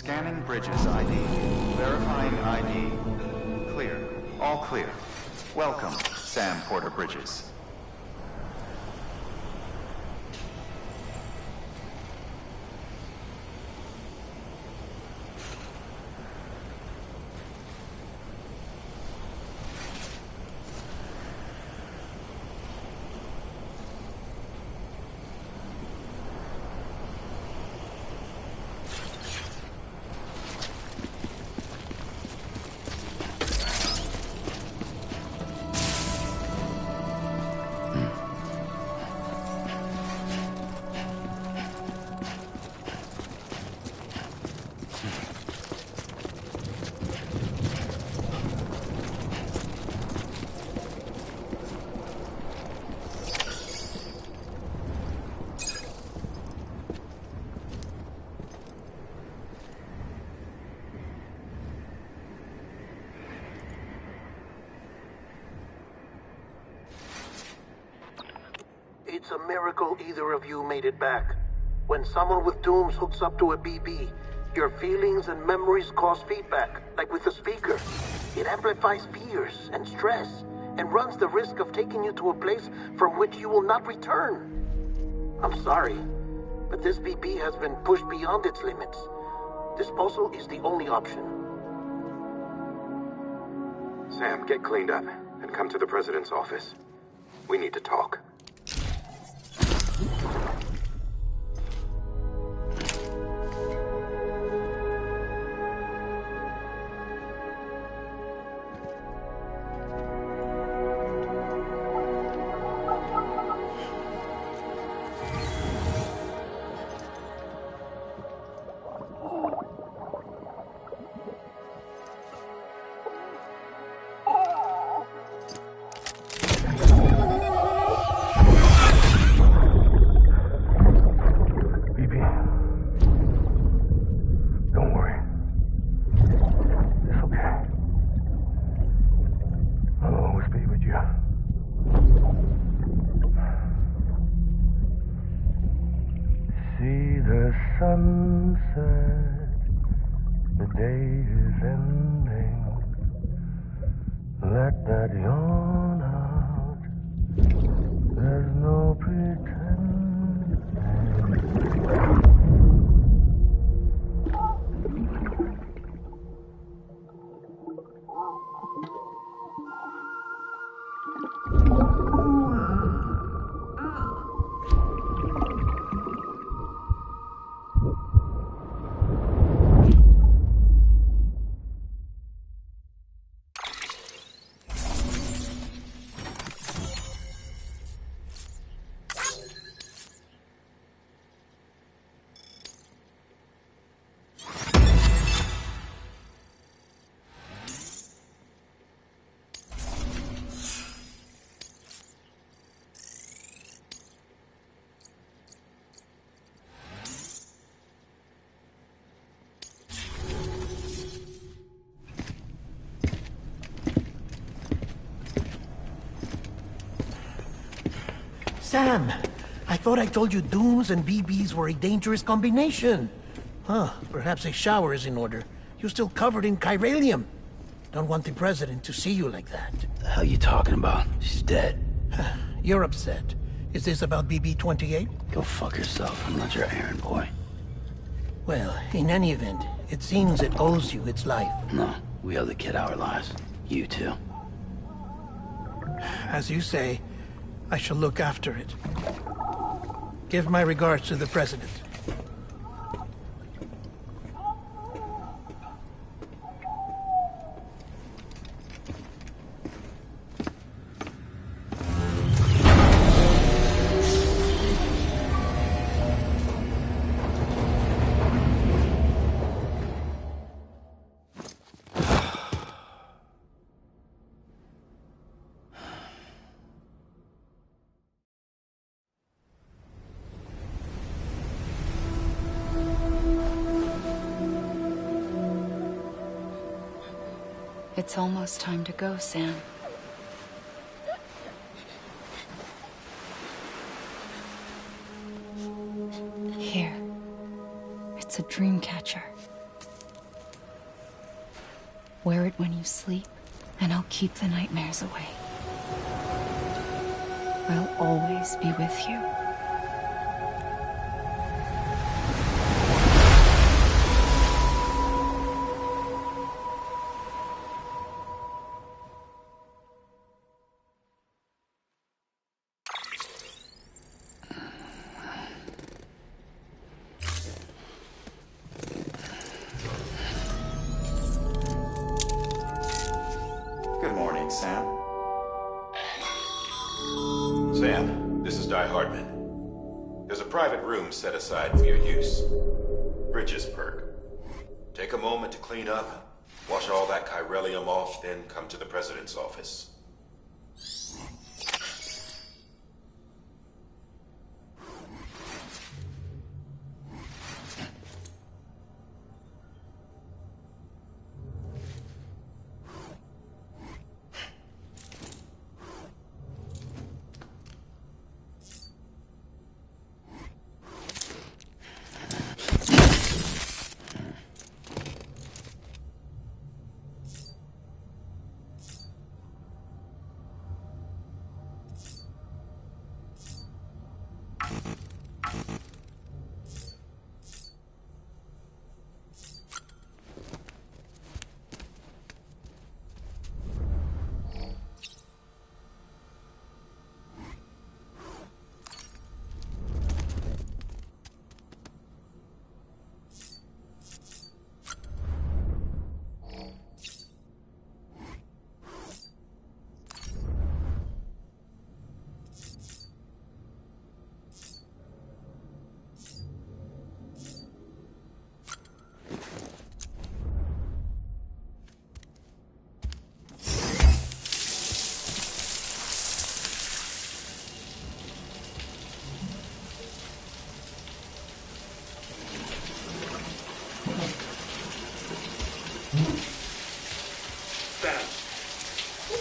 Scanning Bridges ID. Verifying ID. Clear. All clear. Welcome, Sam Porter Bridges. It's a miracle either of you made it back. When someone with Dooms hooks up to a BB, your feelings and memories cause feedback, like with the speaker. It amplifies fears and stress, and runs the risk of taking you to a place from which you will not return. I'm sorry, but this BB has been pushed beyond its limits. Disposal is the only option. Sam, get cleaned up and come to the President's office. We need to talk. Sunset, the day is ending. Let that yawn out. There's no pretending. Sam, I thought I told you Dooms and BBs were a dangerous combination. Huh, perhaps a shower is in order. You're still covered in chiralium. Don't want the President to see you like that. The hell you talking about? She's dead. You're upset. Is this about BB-28? Go fuck yourself. I'm not your errand boy. Well, in any event, it seems it owes you its life. No, we owe the kid our lives. You too. As you say, I shall look after it. Give my regards to the President. It's almost time to go, Sam. Here. It's a dream catcher. Wear it when you sleep, and I'll keep the nightmares away. I'll always be with you. Good morning, Sam. Sam, this is Di Hardman. There's a private room set aside for your use. Bridges perk. Take a moment to clean up, wash all that chiralium off, then come to the President's office.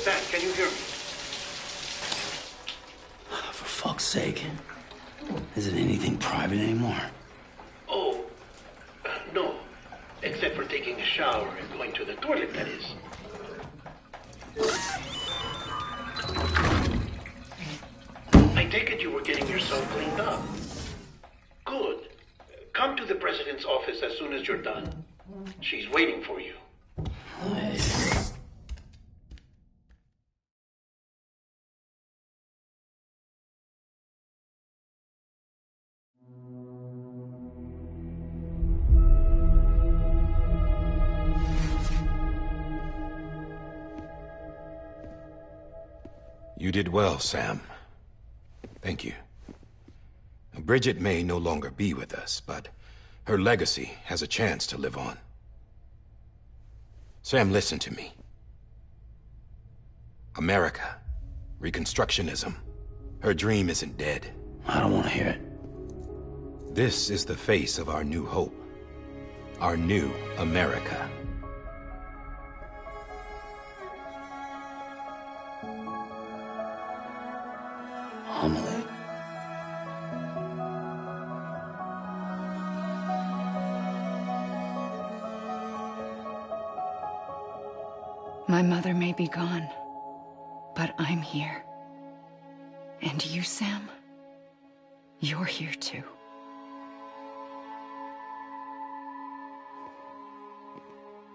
Sam, can you hear me? For fuck's sake. Isn't anything private anymore? Oh, no. Except for taking a shower and going to the toilet, that is. I take it you were getting yourself cleaned up. Good. Come to the President's office as soon as you're done. She's waiting for you. You did well, Sam. Thank you. Bridget may no longer be with us, but her legacy has a chance to live on. Sam, listen to me. America, Reconstructionism, her dream isn't dead. I don't want to hear it. This is the face of our new hope. Our new America. Homily. My mother may be gone, but I'm here. And you, Sam, you're here too.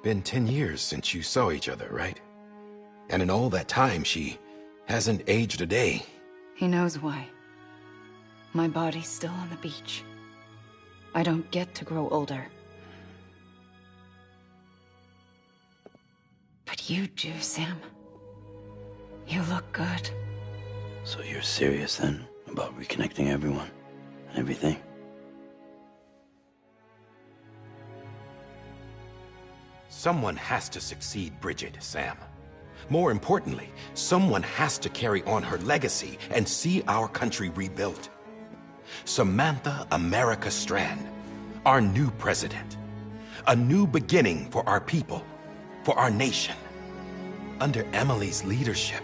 Been 10 years since you saw each other, right? And in all that time, she hasn't aged a day. He knows why. My body's still on the beach. I don't get to grow older. But you do, Sam. You look good. So you're serious then about reconnecting everyone and everything? Someone has to succeed Bridget, Sam. More importantly, someone has to carry on her legacy and see our country rebuilt. Samantha America Strand, our new president. A new beginning for our people, for our nation. Under Emily's leadership,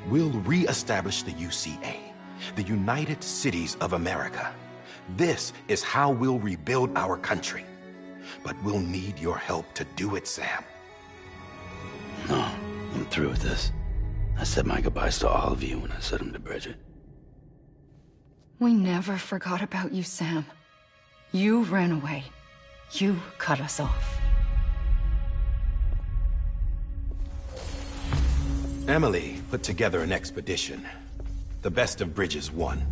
we'll re-establish the UCA, the United Cities of America. This is how we'll rebuild our country. But we'll need your help to do it, Sam. through with this. I said my goodbyes to all of you when I said them to Bridget. We never forgot about you, Sam. You ran away. You cut us off. Emily put together an expedition. The best of Bridges won.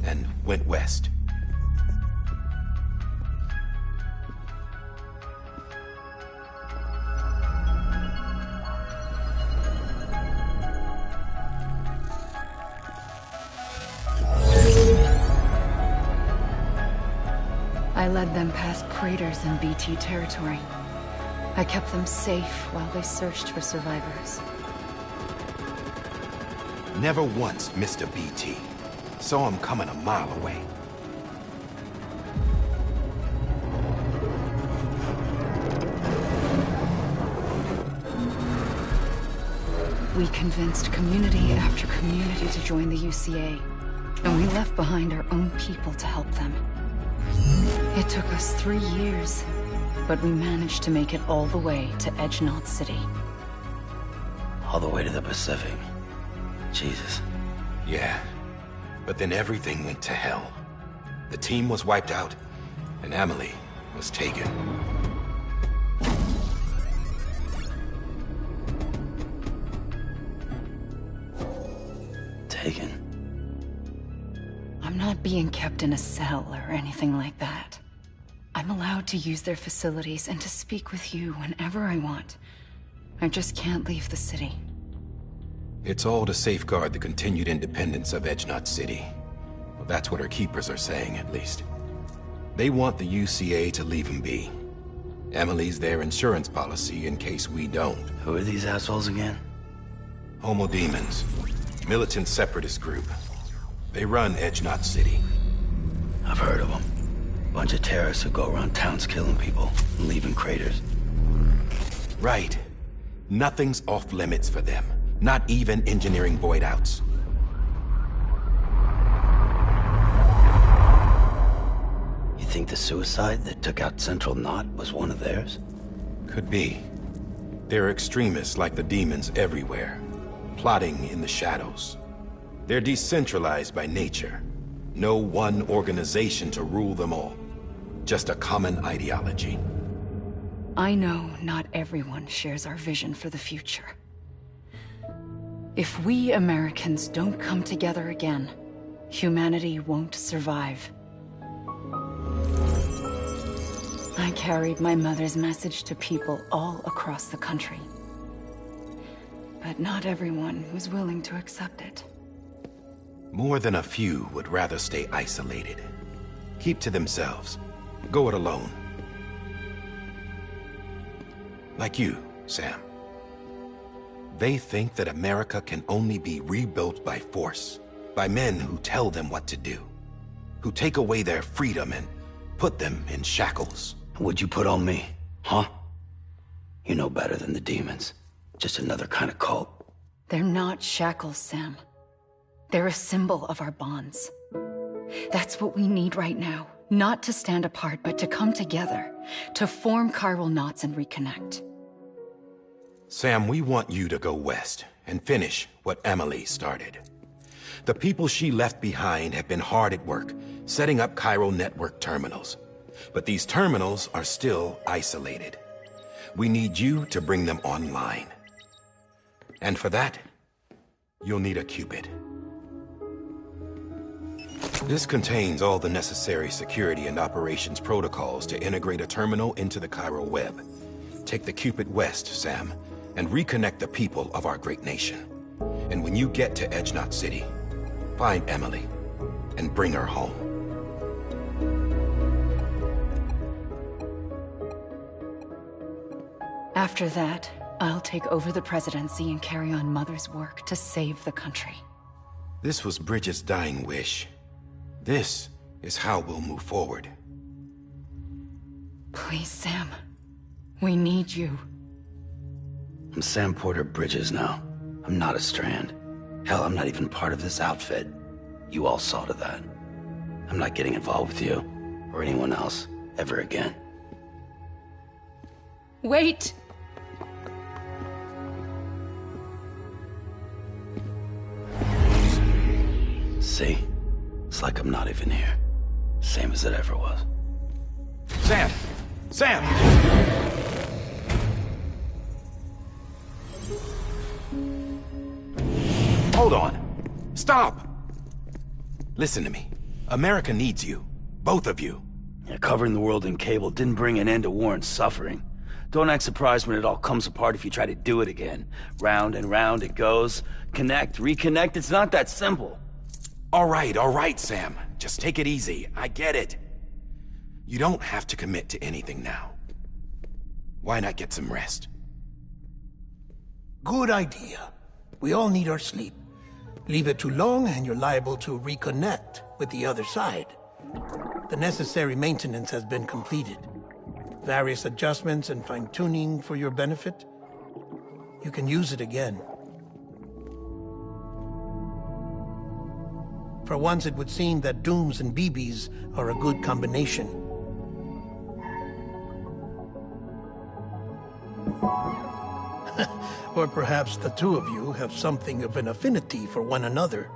And went west. I led them past craters in BT territory. I kept them safe while they searched for survivors. Never once missed a BT. Saw him coming a mile away. We convinced community after community to join the UCA, and we left behind our own people to help them. It took us 3 years, but we managed to make it all the way to Edge Knot City. All the way to the Pacific. Jesus. Yeah. But then everything went to hell. The team was wiped out, and Emily was taken. Taken? I'm not being kept in a cell or anything like that. I'm allowed to use their facilities and to speak with you whenever I want. I just can't leave the city. It's all to safeguard the continued independence of Edge Knot City. Well, that's what our keepers are saying, at least. They want the UCA to leave him be. Emily's their insurance policy in case we don't. Who are these assholes again? Homo Demons. Militant separatist group. They run Edge Knot City. I've heard of them. Bunch of terrorists who go around towns killing people and leaving craters. Right. Nothing's off limits for them. Not even engineering void outs. You think the suicide that took out Central Knot was one of theirs? Could be. There are extremists like the demons everywhere, plotting in the shadows. They're decentralized by nature. No one organization to rule them all. Just a common ideology. I know not everyone shares our vision for the future. If we Americans don't come together again, humanity won't survive. I carried my mother's message to people all across the country. But not everyone was willing to accept it. More than a few would rather stay isolated. Keep to themselves. Go it alone. Like you, Sam. They think that America can only be rebuilt by force, by men who tell them what to do, who take away their freedom and put them in shackles. What'd you put on me, huh? You know better than the demons. Just another kind of cult. They're not shackles, Sam. They're a symbol of our bonds. That's what we need right now. Not to stand apart, but to come together, to form chiral knots and reconnect. Sam, we want you to go west and finish what Emily started. The people she left behind have been hard at work, setting up chiral network terminals. But these terminals are still isolated. We need you to bring them online. And for that, you'll need a Cupid. This contains all the necessary security and operations protocols to integrate a terminal into the chiral web. Take the Cupid west, Sam, and reconnect the people of our great nation. And when you get to Edge Knot City, find Emily and bring her home. After that, I'll take over the presidency and carry on Mother's work to save the country. This was Bridget's dying wish. This is how we'll move forward. Please, Sam. We need you. I'm Sam Porter Bridges now. I'm not a Strand. Hell, I'm not even part of this outfit. You all saw to that. I'm not getting involved with you, or anyone else, ever again. Wait! See? It's like I'm not even here. Same as it ever was. Sam! Sam! Hold on. Stop! Listen to me. America needs you. Both of you. Yeah, covering the world in cable didn't bring an end to war and suffering. Don't act surprised when it all comes apart if you try to do it again. Round and round it goes. Connect, reconnect, it's not that simple. All right, Sam. Just take it easy. I get it. You don't have to commit to anything now. Why not get some rest? Good idea. We all need our sleep. Leave it too long and you're liable to reconnect with the other side. The necessary maintenance has been completed. Various adjustments and fine-tuning for your benefit. You can use it again. For once, it would seem that Dooms and BBs are a good combination. Or perhaps the two of you have something of an affinity for one another.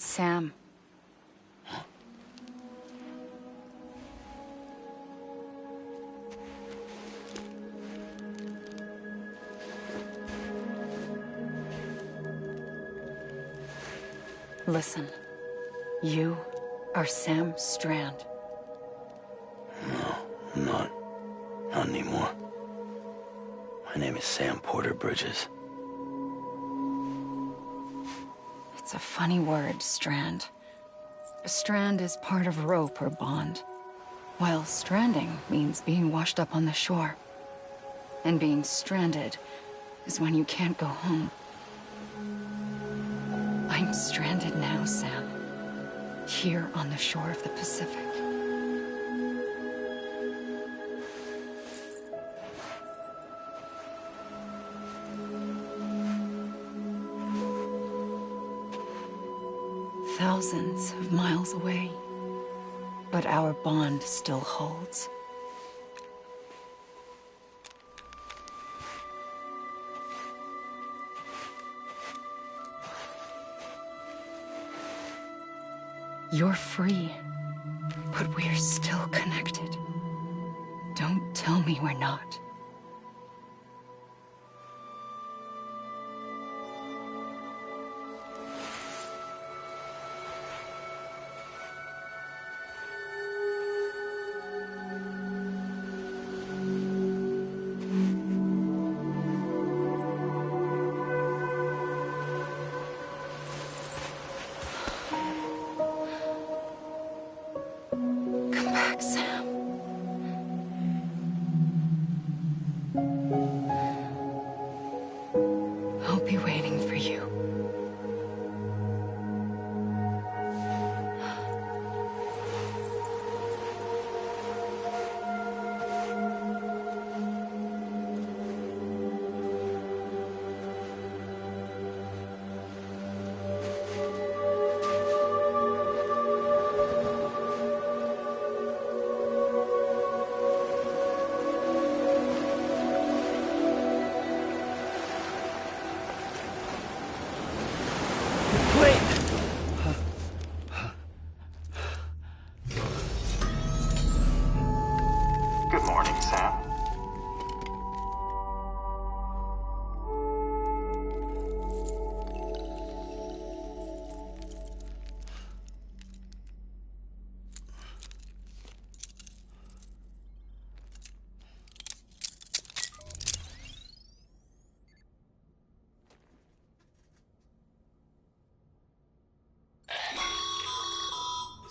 Sam. Listen. You are Sam Strand. No, I'm not. Not anymore. My name is Sam Porter Bridges. It's a funny word, strand. A strand is part of rope or bond, while stranding means being washed up on the shore. And being stranded is when you can't go home. I'm stranded now, Sam. Here on the shore of the Pacific. Thousands of miles away, but our bond still holds. You're free, but we're still connected. Don't tell me we're not.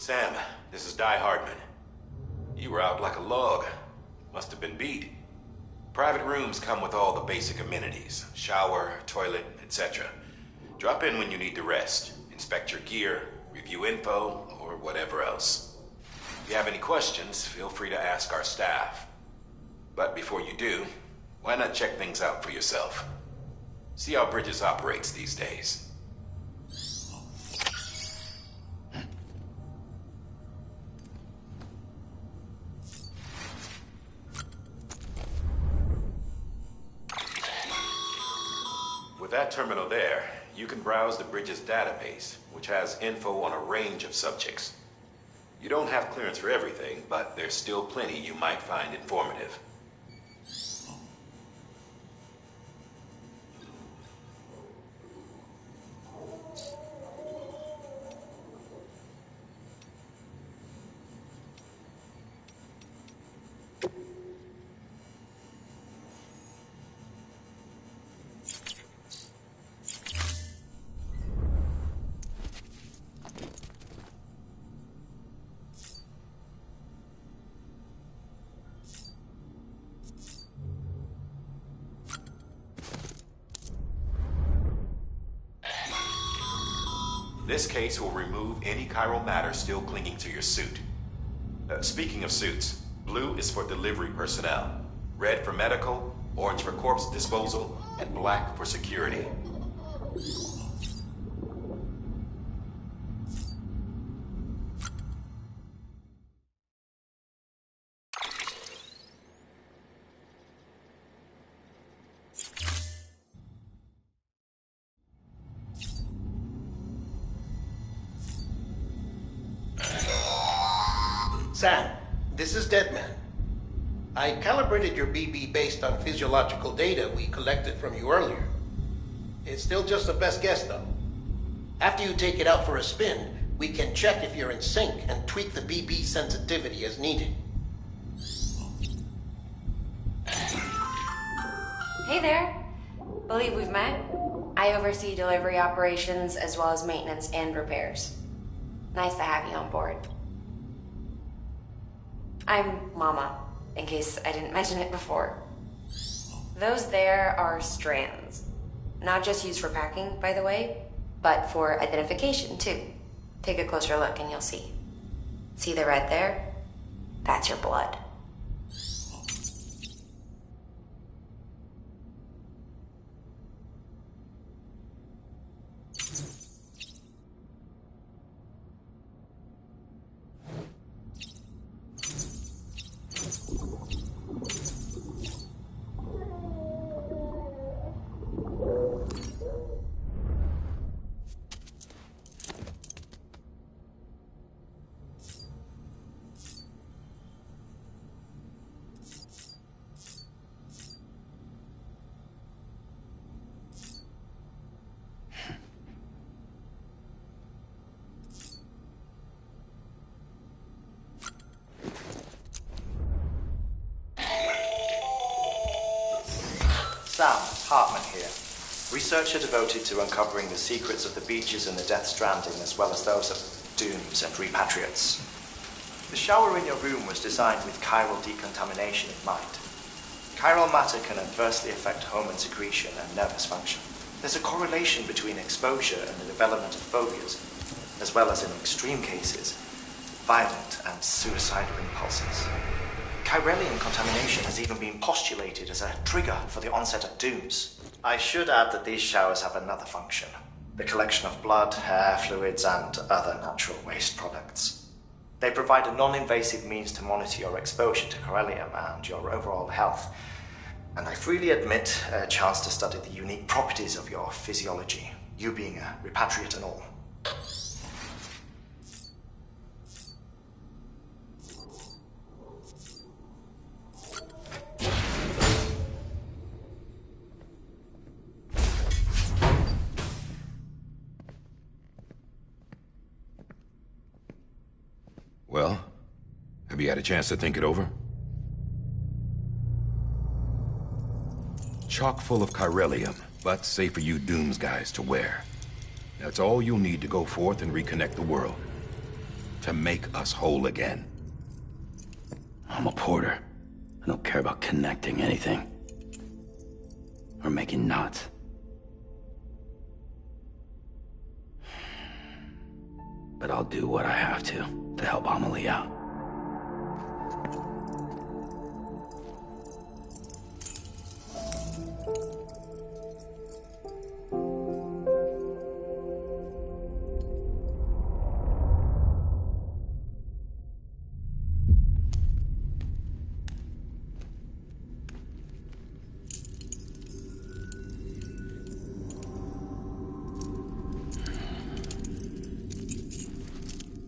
Sam, this is Di Hardman. You were out like a log. Must have been beat. Private rooms come with all the basic amenities. Shower, toilet, etc. Drop in when you need to rest. Inspect your gear, review info, or whatever else. If you have any questions, feel free to ask our staff. But before you do, why not check things out for yourself? See how Bridges operates these days. With that terminal there, you can browse the Bridges database, which has info on a range of subjects. You don't have clearance for everything, but there's still plenty you might find informative. This case will remove any chiral matter still clinging to your suit. Speaking of suits, blue is for delivery personnel, red for medical, orange for corpse disposal, and black for security. Sam, this is Deadman. I calibrated your BB based on physiological data we collected from you earlier. It's still just a best guess, though. After you take it out for a spin, we can check if you're in sync and tweak the BB sensitivity as needed. Hey there. Believe we've met. I oversee delivery operations as well as maintenance and repairs. Nice to have you on board. I'm Mama, in case I didn't mention it before. Those there are strands. Not just used for packing, by the way, but for identification, too. Take a closer look and you'll see. See the red there? That's your blood. Sam Hartman here, researcher devoted to uncovering the secrets of the beaches and the Death Stranding, as well as those of dooms and repatriates. The shower in your room was designed with chiral decontamination in mind. Chiral matter can adversely affect hormone secretion and nervous function. There's a correlation between exposure and the development of phobias, as well as in extreme cases, violent and suicidal impulses. Chiralian contamination has even been postulated as a trigger for the onset of dooms. I should add that these showers have another function: the collection of blood, hair, fluids, and other natural waste products. They provide a non-invasive means to monitor your exposure to chiralium and your overall health, and I freely admit a chance to study the unique properties of your physiology, you being a repatriate and all. Well, have you had a chance to think it over? Chock full of chiralium, but safe for you Dooms guys to wear. That's all you'll need to go forth and reconnect the world. to make us whole again. I'm a porter. I don't care about connecting anything. Or making knots. But I'll do what I have to help Amelie out.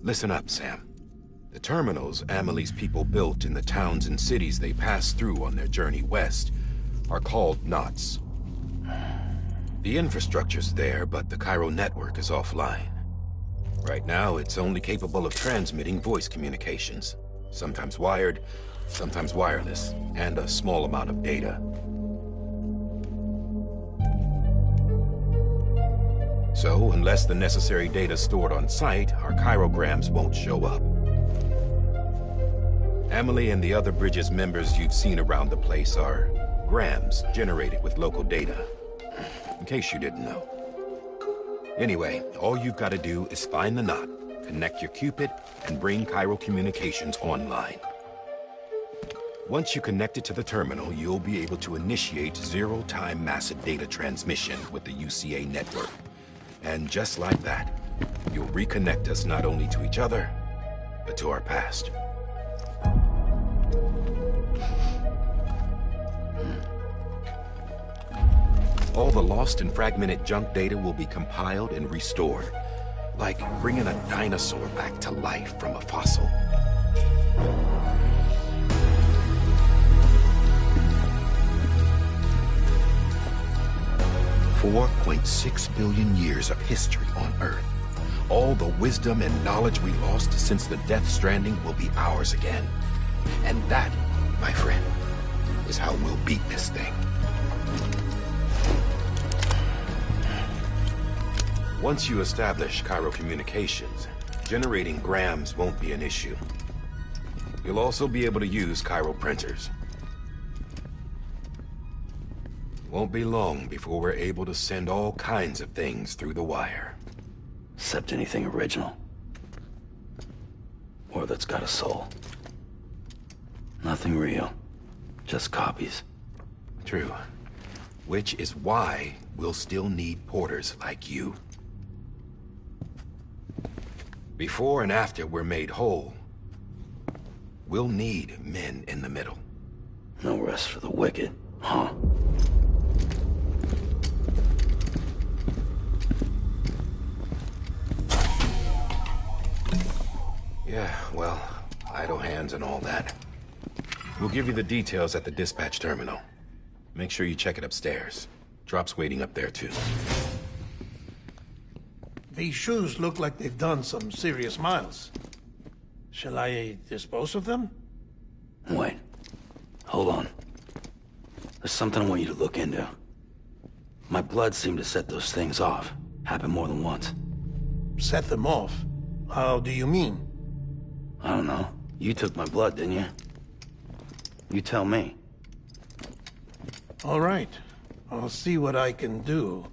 Listen up, Sam. The terminals Amelie's people built in the towns and cities they passed through on their journey west are called knots. The infrastructure's there, but the Cairo network is offline. Right now, it's only capable of transmitting voice communications, sometimes wired, sometimes wireless, and a small amount of data. So, unless the necessary data stored on site, our chirograms won't show up. Amelie and the other Bridges members you've seen around the place are grams generated with local data. In case you didn't know. Anyway, all you've got to do is find the knot, connect your Cupid, and bring Cairo Communications online. Once you connect it to the terminal, you'll be able to initiate zero-time massive data transmission with the UCA network. And just like that, you'll reconnect us not only to each other, but to our past. All the lost and fragmented junk data will be compiled and restored, like bringing a dinosaur back to life from a fossil. $4.6 billion years of history on Earth. All the wisdom and knowledge we lost since the Death Stranding will be ours again. And that, my friend, is how we'll beat this thing. Once you establish Cairo Communications, generating grams won't be an issue. You'll also be able to use Cairo printers. Won't be long before we're able to send all kinds of things through the wire. Except anything original. Or that's got a soul. Nothing real. Just copies. True. Which is why we'll still need porters like you. Before and after we're made whole, we'll need men in the middle. No rest for the wicked, huh? Yeah, well, idle hands and all that. We'll give you the details at the dispatch terminal. Make sure you check it upstairs. Drop's waiting up there, too. These shoes look like they've done some serious miles. Shall I dispose of them? Wait. Hold on. There's something I want you to look into. My blood seemed to set those things off. Happened more than once. Set them off? How do you mean? I don't know. You took my blood, didn't you? You tell me. All right. I'll see what I can do.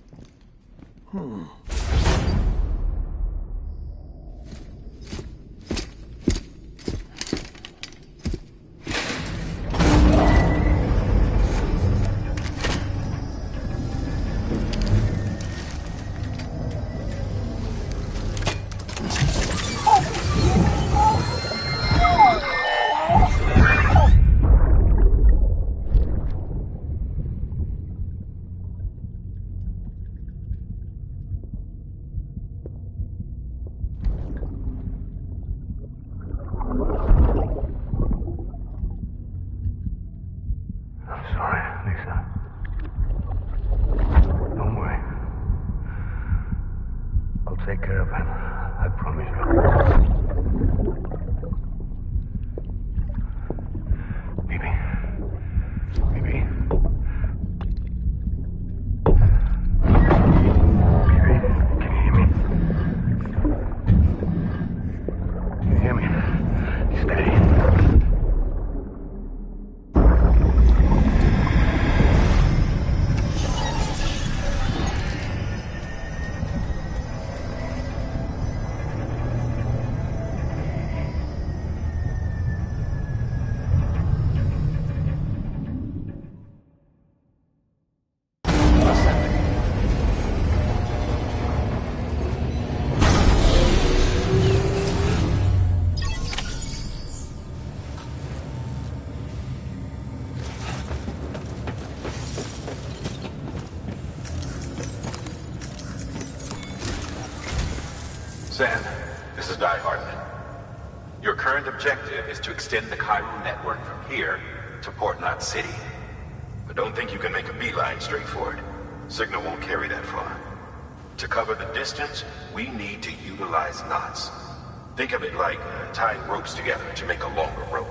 Die Hardman. Your current objective is to extend the Chiral network from here to Port Knot City. But don't think you can make a beeline straight for it. Signal won't carry that far. To cover the distance, we need to utilize knots. Think of it like tying ropes together to make a longer rope.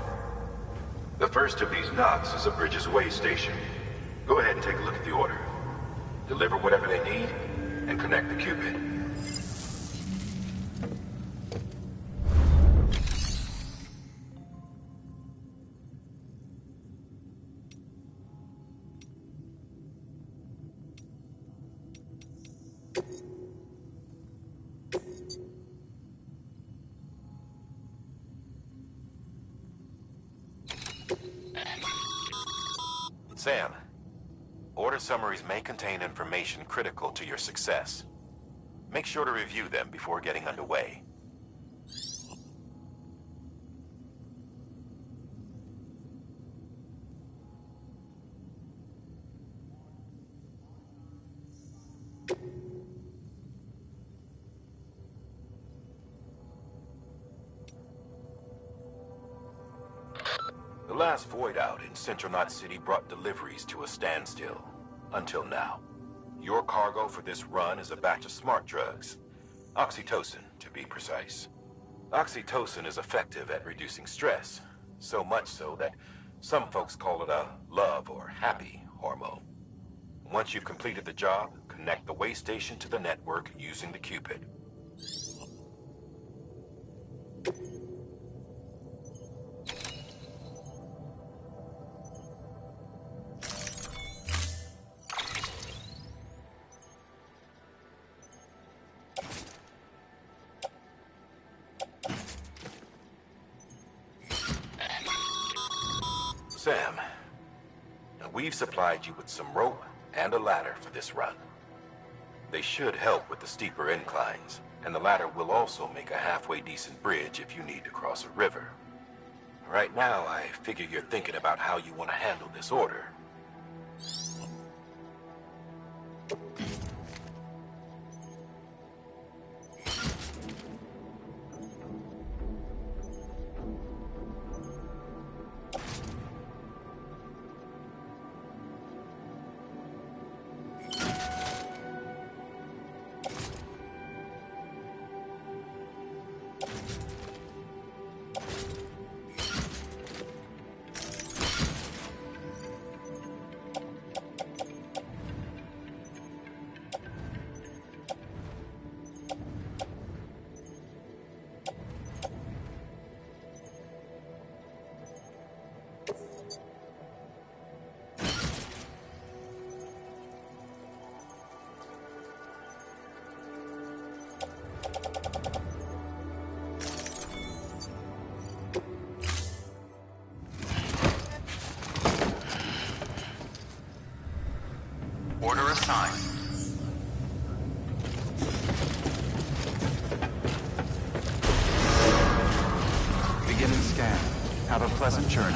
The first of these knots is a Bridges way station. Go ahead and take a look at the order. Deliver whatever they need, and connect the Cupid. Sam, order summaries may contain information critical to your success. Make sure to review them before getting underway. The last void out in Central Knot City brought deliveries to a standstill. Until now. Your cargo for this run is a batch of smart drugs. Oxytocin, to be precise. Oxytocin is effective at reducing stress. So much so that some folks call it a love or happy hormone. Once you've completed the job, connect the way station to the network using the Cupid. Sam, we've supplied you with some rope and a ladder for this run. They should help with the steeper inclines, and the ladder will also make a halfway decent bridge if you need to cross a river. Right now, I figure you're thinking about how you want to handle this order. Order assigned. Beginning scan. Have a pleasant journey.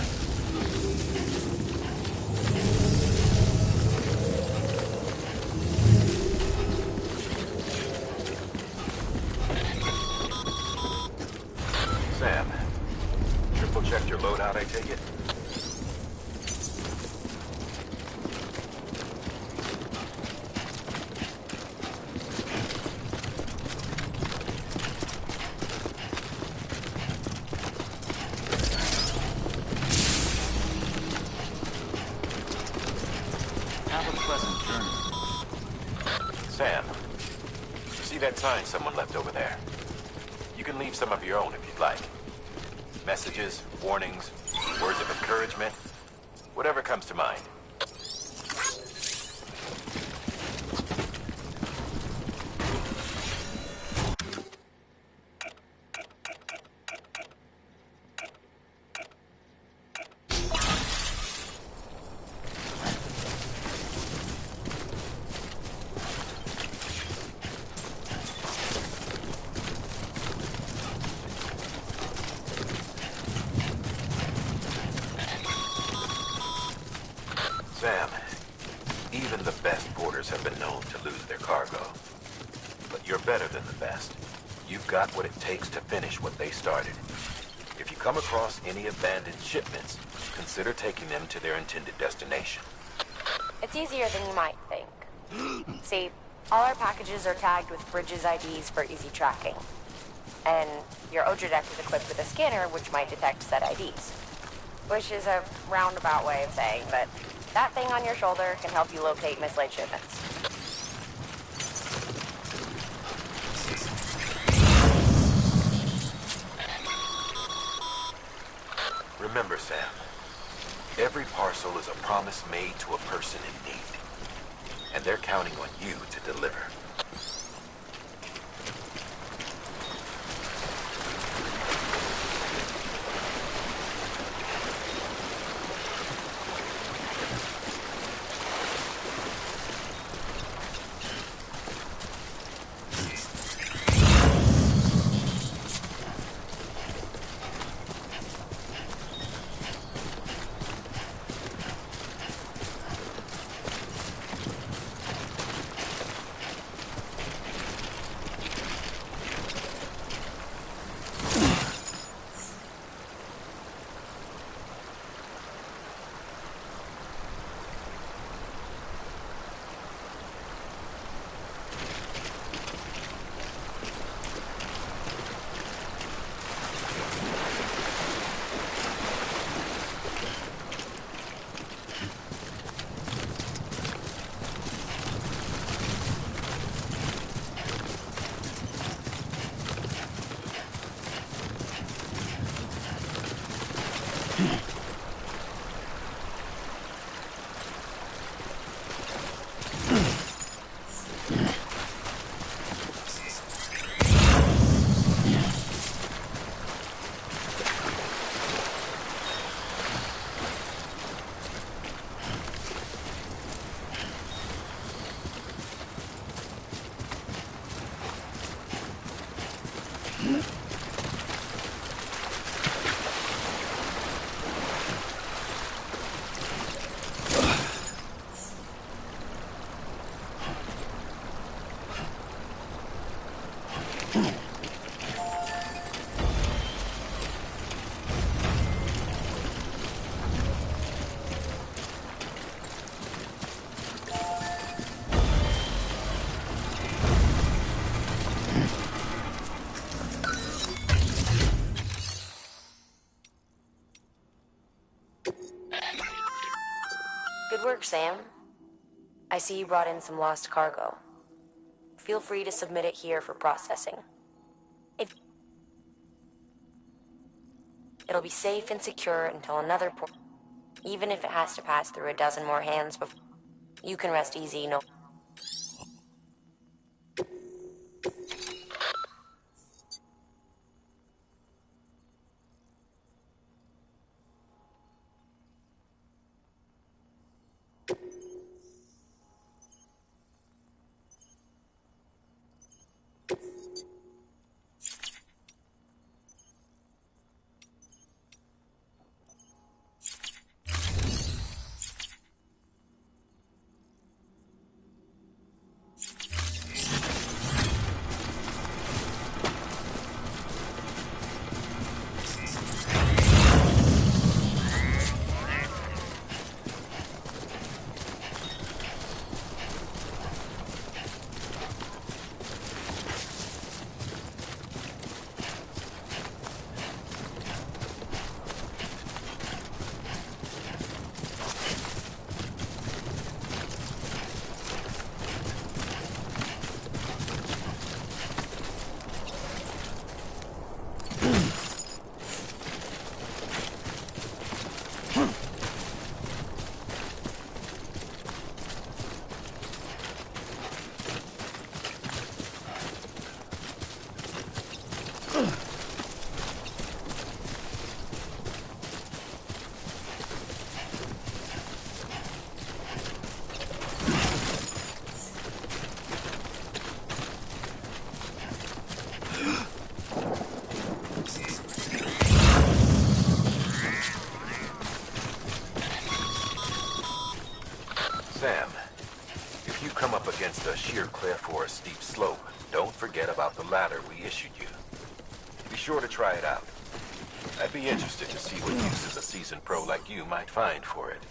Sam, triple checked your loadout, I take it? Sam, see that sign someone left over there? You can leave some of your own if you'd like. Messages, warnings, words of encouragement, whatever comes to mind. Sam, even the best porters have been known to lose their cargo. But you're better than the best. You've got what it takes to finish what they started. If you come across any abandoned shipments, consider taking them to their intended destination. It's easier than you might think. See, all our packages are tagged with Bridges IDs for easy tracking. And your Odradek is equipped with a scanner which might detect said IDs. Which is a roundabout way of saying, but that thing on your shoulder can help you locate mislaid shipments. Remember, Sam, every parcel is a promise made to a person in need. And they're counting on you to deliver. Good work, Sam. I see you brought in some lost cargo. Feel free to submit it here for processing. It'll be safe and secure until another port. Even if it has to pass through a dozen more hands before, you can rest easy, no. Sam, if you come up against a sheer cliff or a steep slope, don't forget about the ladder we issued you. Be sure to try it out. I'd be interested to see what uses a seasoned pro like you might find for it.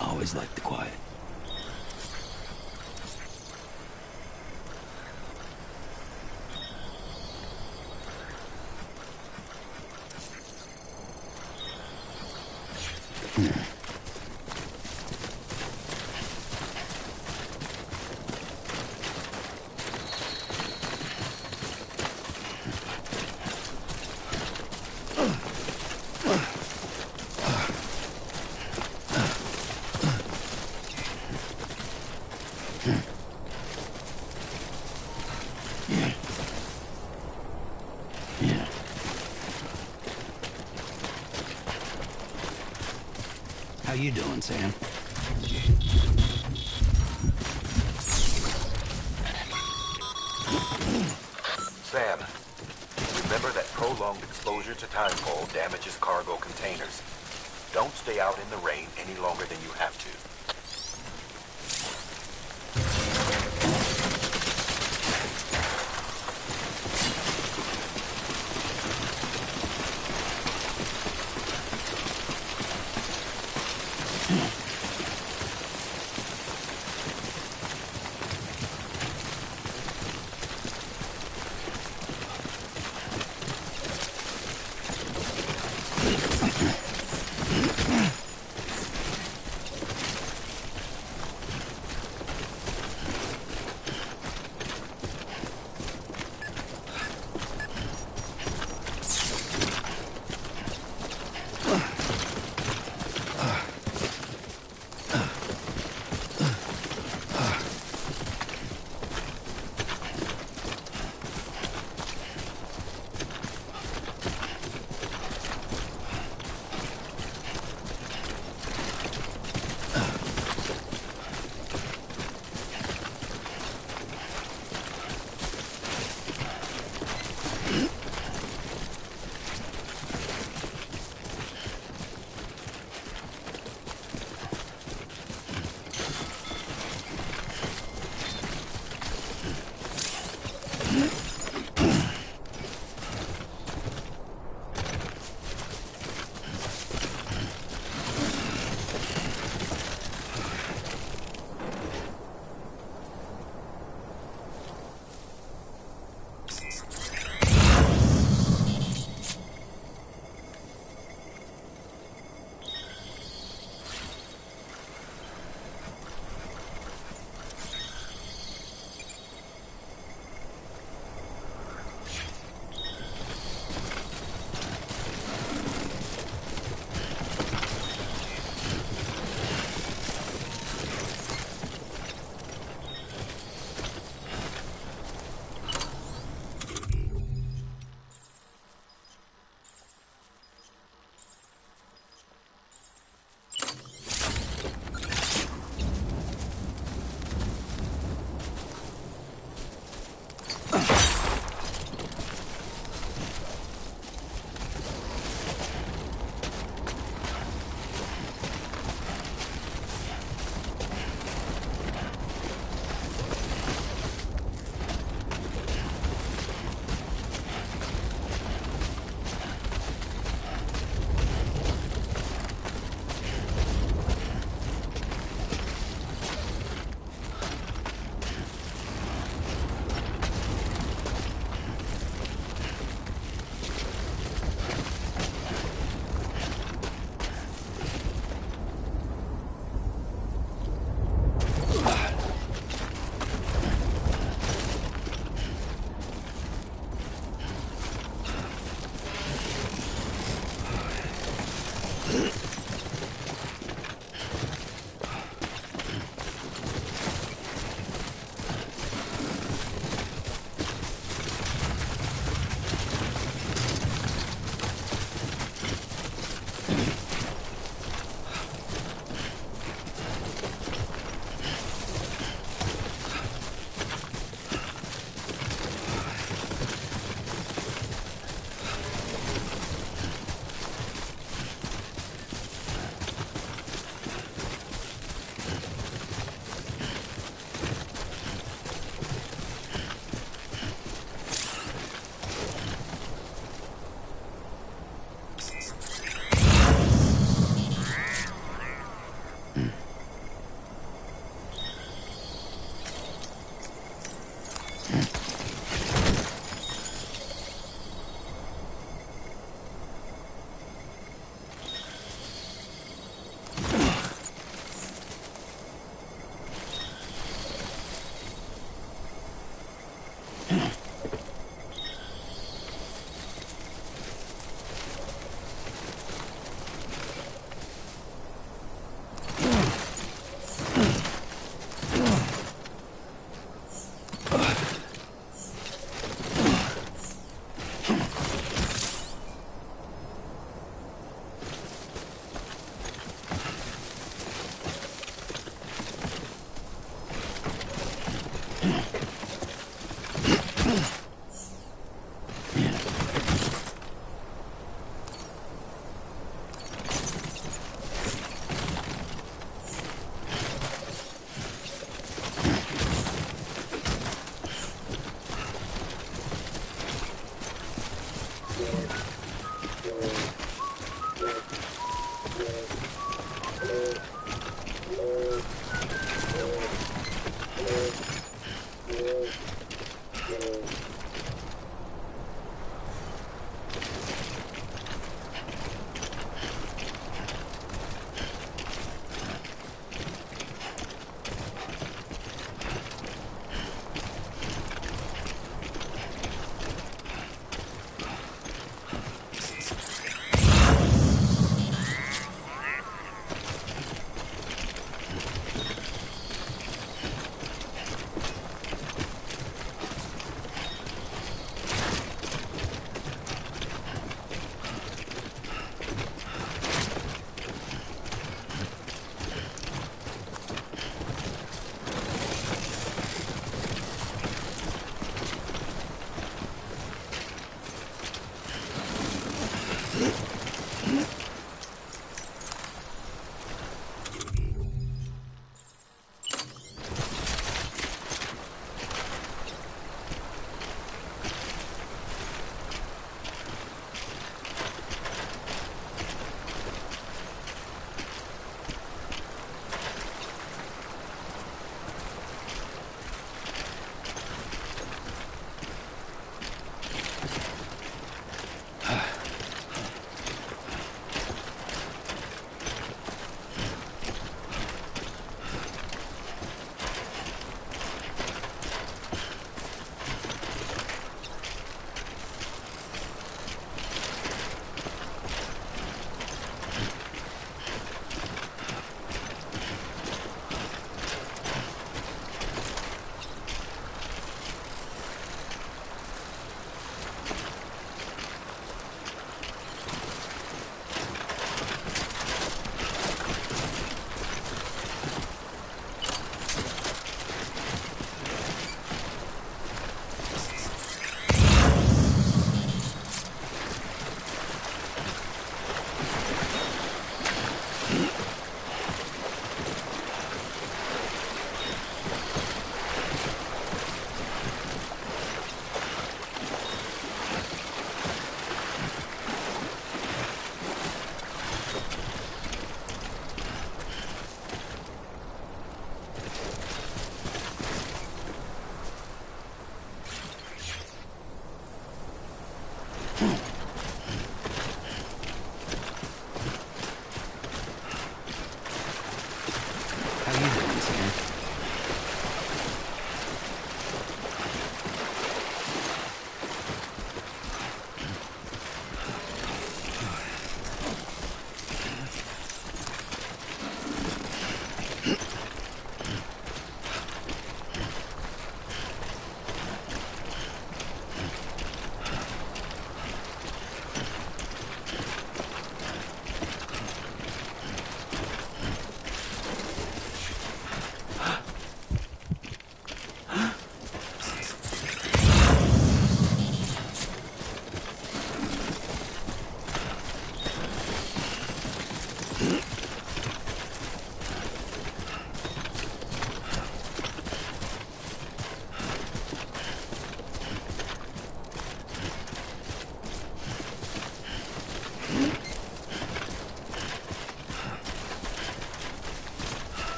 Always liked the quiet. How you doing, Sam? Sam, remember that prolonged exposure to timefall damages cargo containers. Don't stay out in the rain any longer than you have to.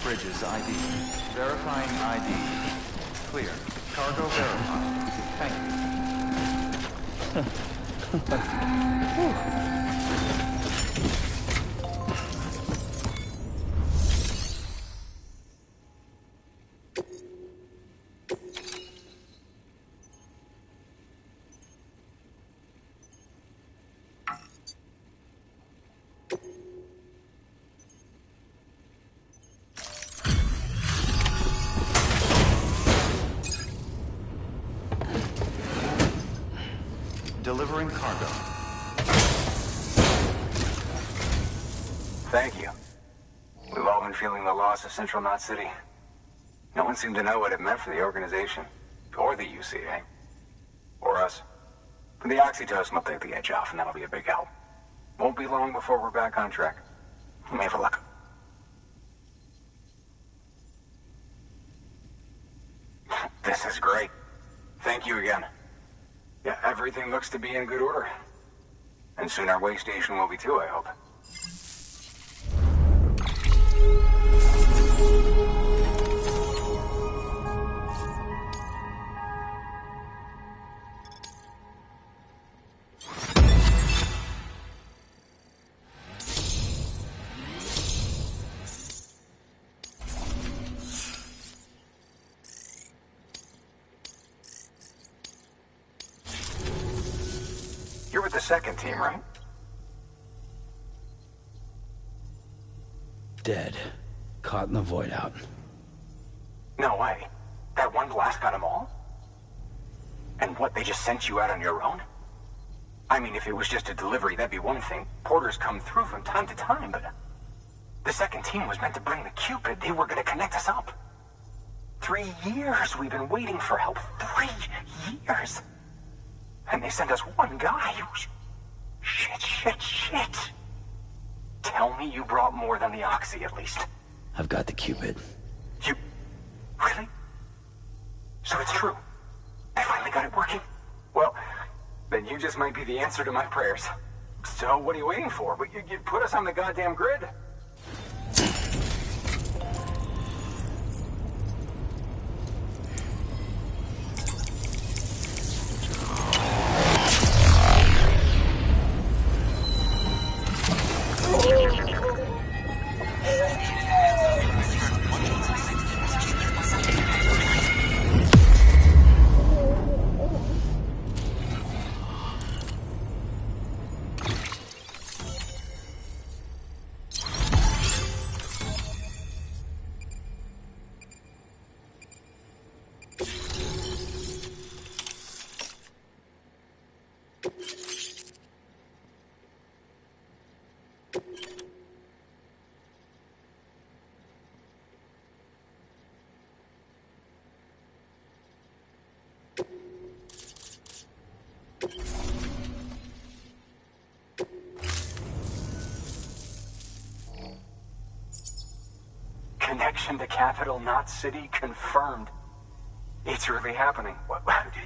Bridges ID. Verifying ID. Clear. Cargo verified. Thank you. Delivering cargo. Thank you. We've all been feeling the loss of Central Knot City. No one seemed to know what it meant for the organization, or the UCA, or us. But the Oxytocin will take the edge off, and that'll be a big help. Won't be long before we're back on track. Let me have a look. This is great. Thank you again. Yeah, everything looks to be in good order. And soon our way station will be too, I hope. You're with the second team, right? Dead. Caught in the void out. No way. That one blast got them all? And what, they just sent you out on your own? I mean, if it was just a delivery, that'd be one thing. Porters come through from time to time, but... The second team was meant to bring the Cupid. They were gonna connect us up. 3 years we've been waiting for help. 3 years! And they sent us one guy. Shit. Tell me you brought more than the Oxy, at least. I've got the Cupid. You... Really? So it's true. They finally got it working? Well, then you just might be the answer to my prayers. So what are you waiting for? You put us on the goddamn grid. Connection to Capital Knot City confirmed. It's really happening.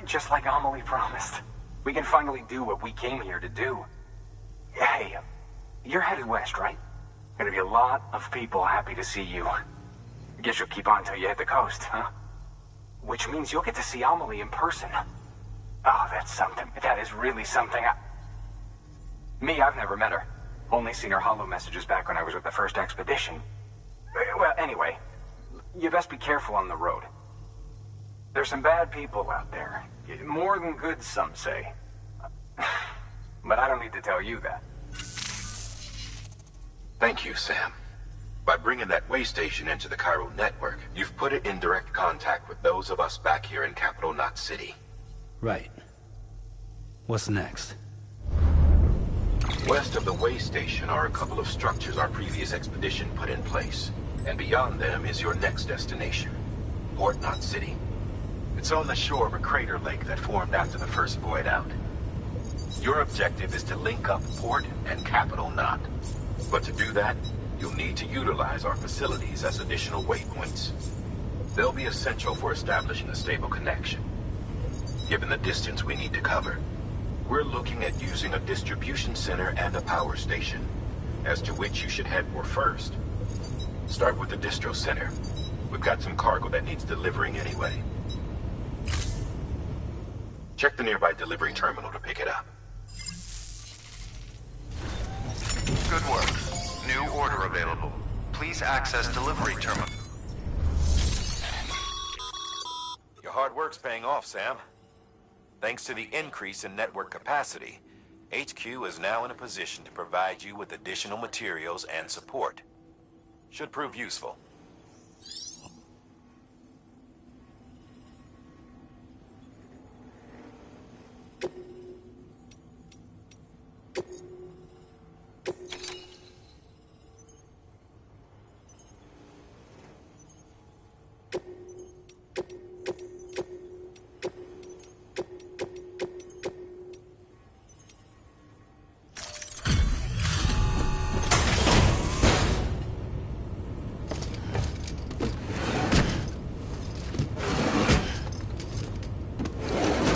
Just like Amelie promised. We can finally do what we came here to do. Hey, you're headed west, right? Gonna be a lot of people happy to see you. Guess you'll keep on till you hit the coast, huh? Which means you'll get to see Amelie in person. Oh, that's something. That is really something. I've never met her. Only seen her holo messages back when I was with the first expedition. Well, anyway, you best be careful on the road. There's some bad people out there. More than good, some say. But I don't need to tell you that. Thank you, Sam. By bringing that way station into the Cairo network, you've put it in direct contact with those of us back here in Capital Knot City. Right. What's next? West of the way station are a couple of structures our previous expedition put in place. And beyond them is your next destination, Port Knot City. It's on the shore of a crater lake that formed after the first void out. Your objective is to link up Port and Capital Knot. But to do that, you'll need to utilize our facilities as additional waypoints. They'll be essential for establishing a stable connection. Given the distance we need to cover, we're looking at using a distribution center and a power station, as to which you should head for first. Start with the distro center. We've got some cargo that needs delivering anyway. Check the nearby delivery terminal to pick it up. Good work. New order available. Please access delivery terminal. Your hard work's paying off, Sam. Thanks to the increase in network capacity, HQ is now in a position to provide you with additional materials and support. Should prove useful.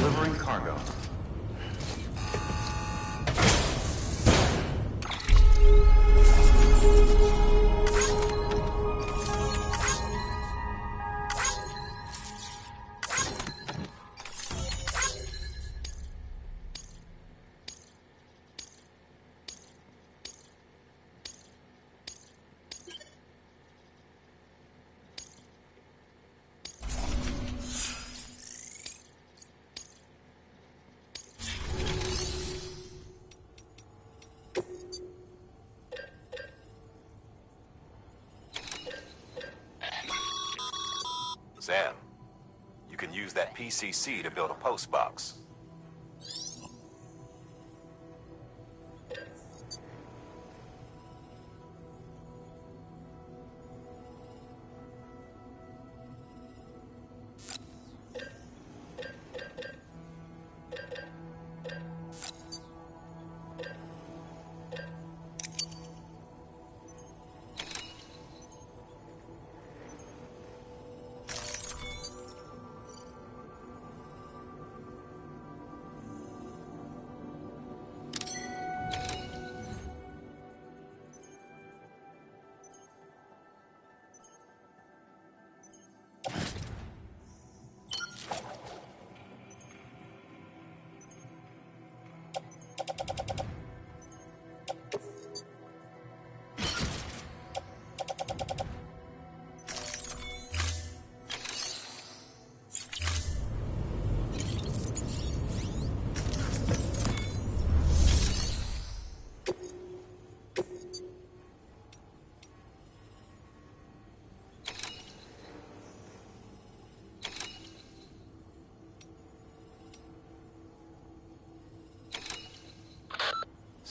Delivering cargo. Sam, you can use that PCC to build a post box.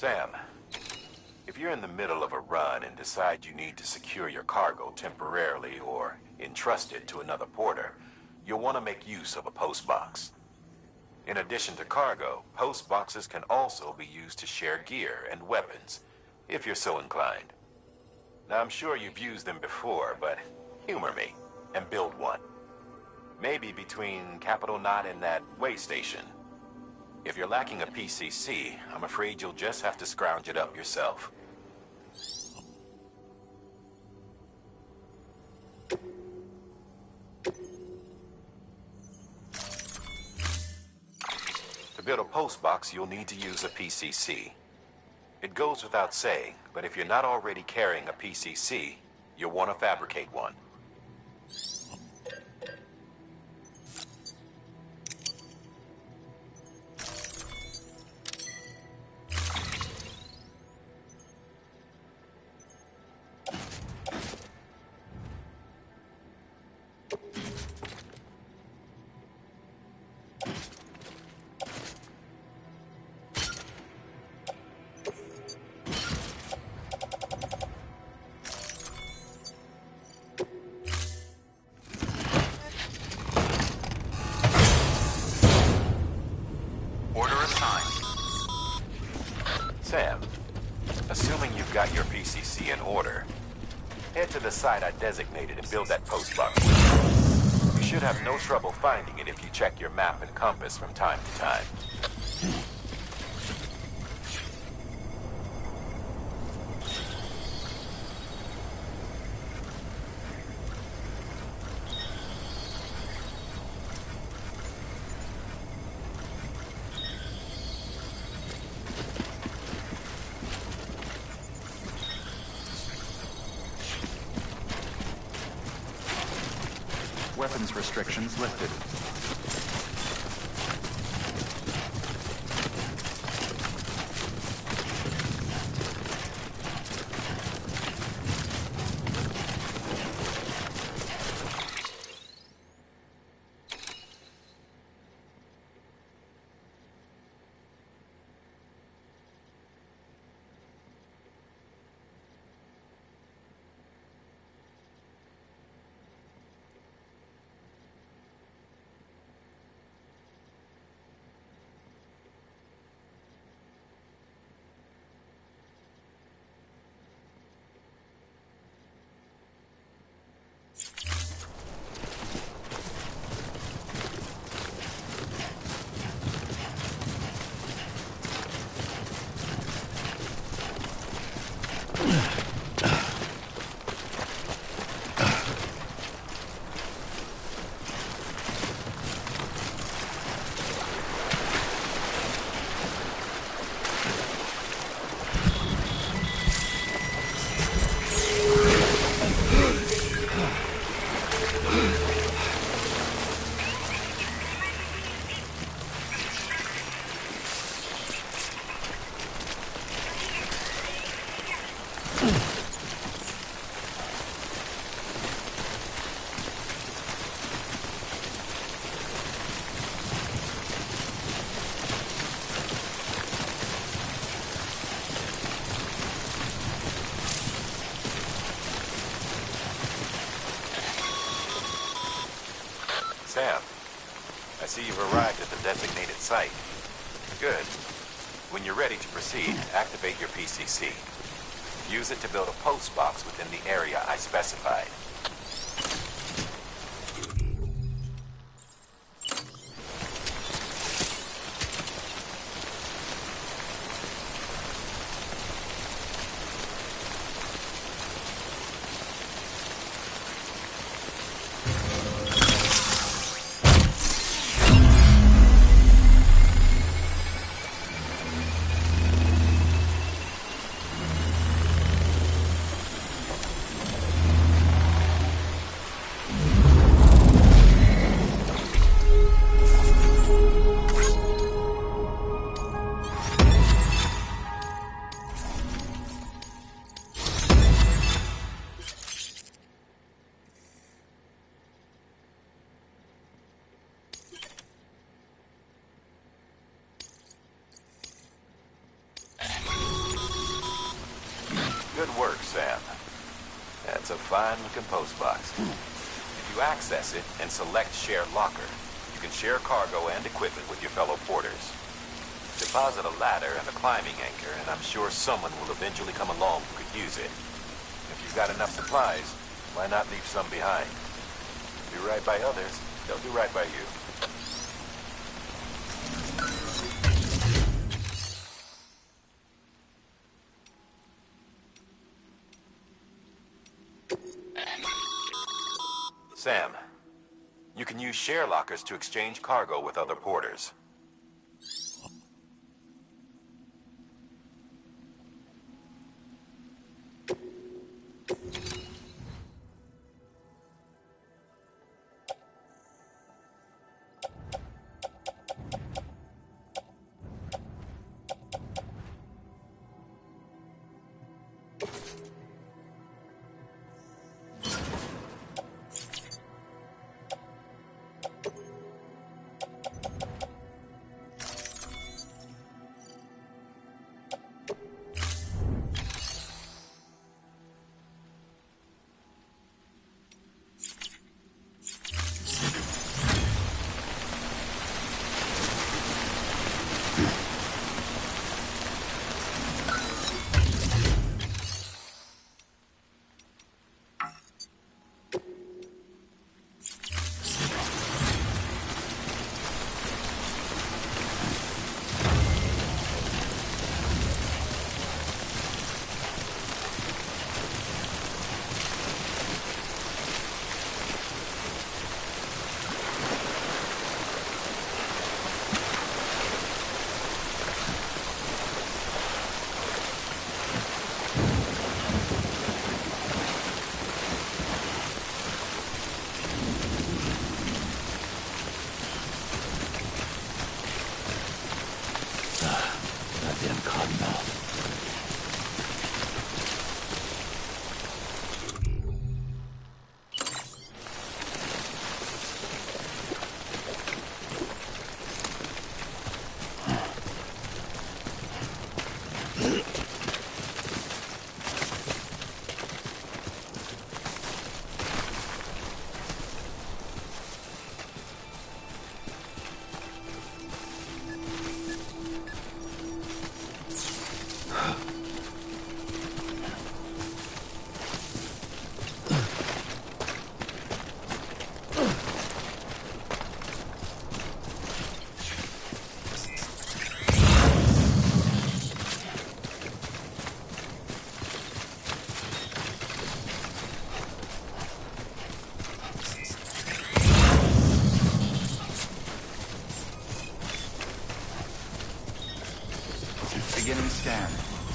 Sam, if you're in the middle of a run and decide you need to secure your cargo temporarily or entrust it to another porter, you'll want to make use of a post box. In addition to cargo, post boxes can also be used to share gear and weapons, if you're so inclined. Now, I'm sure you've used them before, but humor me and build one. Maybe between Capital Knot and that way station. If you're lacking a PCC, I'm afraid you'll just have to scrounge it up yourself. To build a post box, you'll need to use a PCC. It goes without saying, but if you're not already carrying a PCC, you'll want to fabricate one. Sam, assuming you've got your PCC in order, head to the site I designated and build that post box. You should have no trouble finding it if you check your map and compass from time to time. weapons restrictions lifted. Sam, I see you've arrived at the designated site. Good. When you're ready to proceed, activate your PCC. Use it to build a post box within the area I specified. Good work, Sam. That's a fine-looking post box. If you access it and select Share Locker, you can share cargo and equipment with your fellow porters. Deposit a ladder and a climbing anchor, and I'm sure someone will eventually come along who could use it. If you've got enough supplies, why not leave some behind? Do right by others, they'll do right by you. Sam, you can use share lockers to exchange cargo with other porters.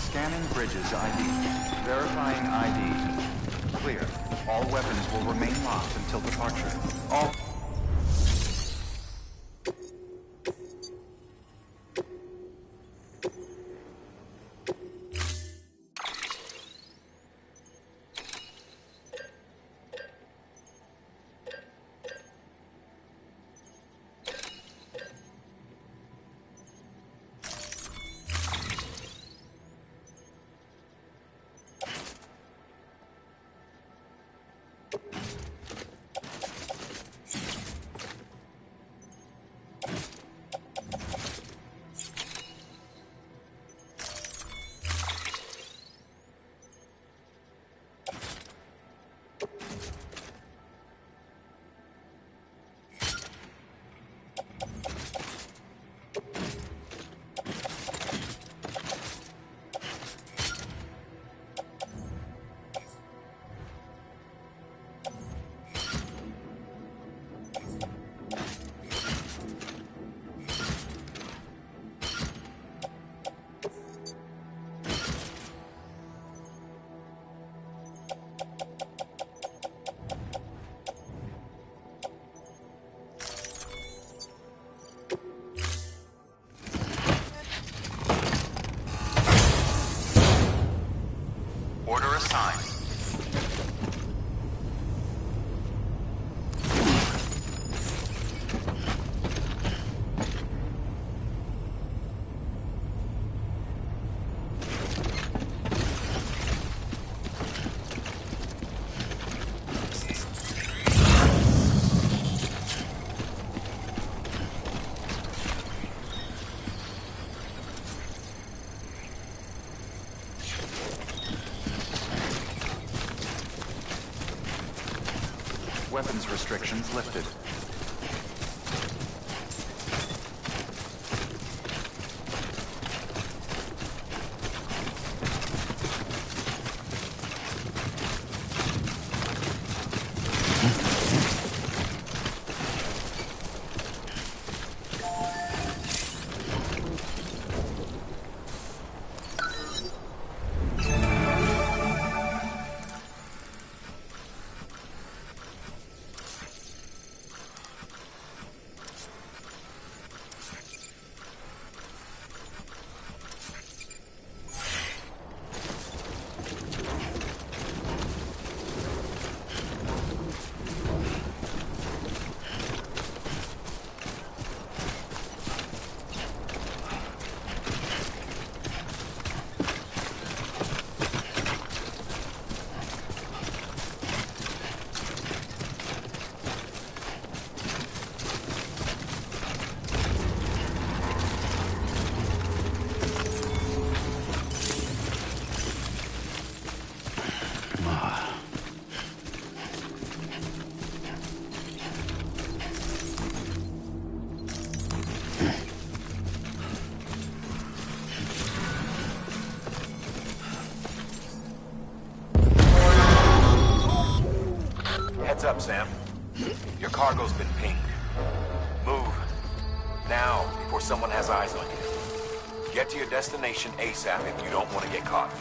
Scanning Bridges ID. Verifying ID. Clear. All weapons will remain locked until departure. All... Order assigned. Weapons restrictions lifted. Heads up, Sam. Your cargo's been pinged. Move. Now, before someone has eyes on you. Get to your destination ASAP if you don't want to get caught.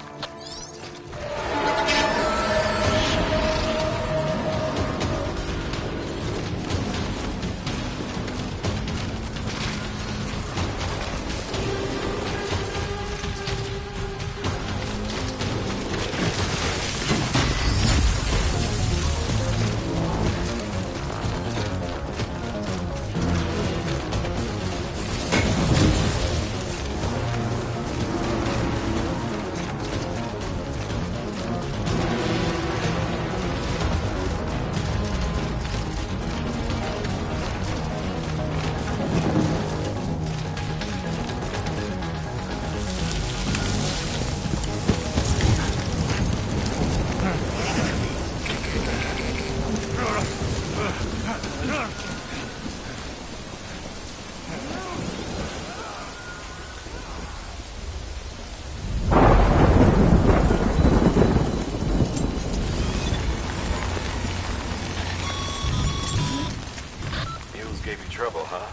Gave you trouble, huh?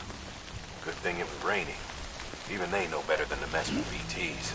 Good thing it was raining. Even they know better than to mess with BTs.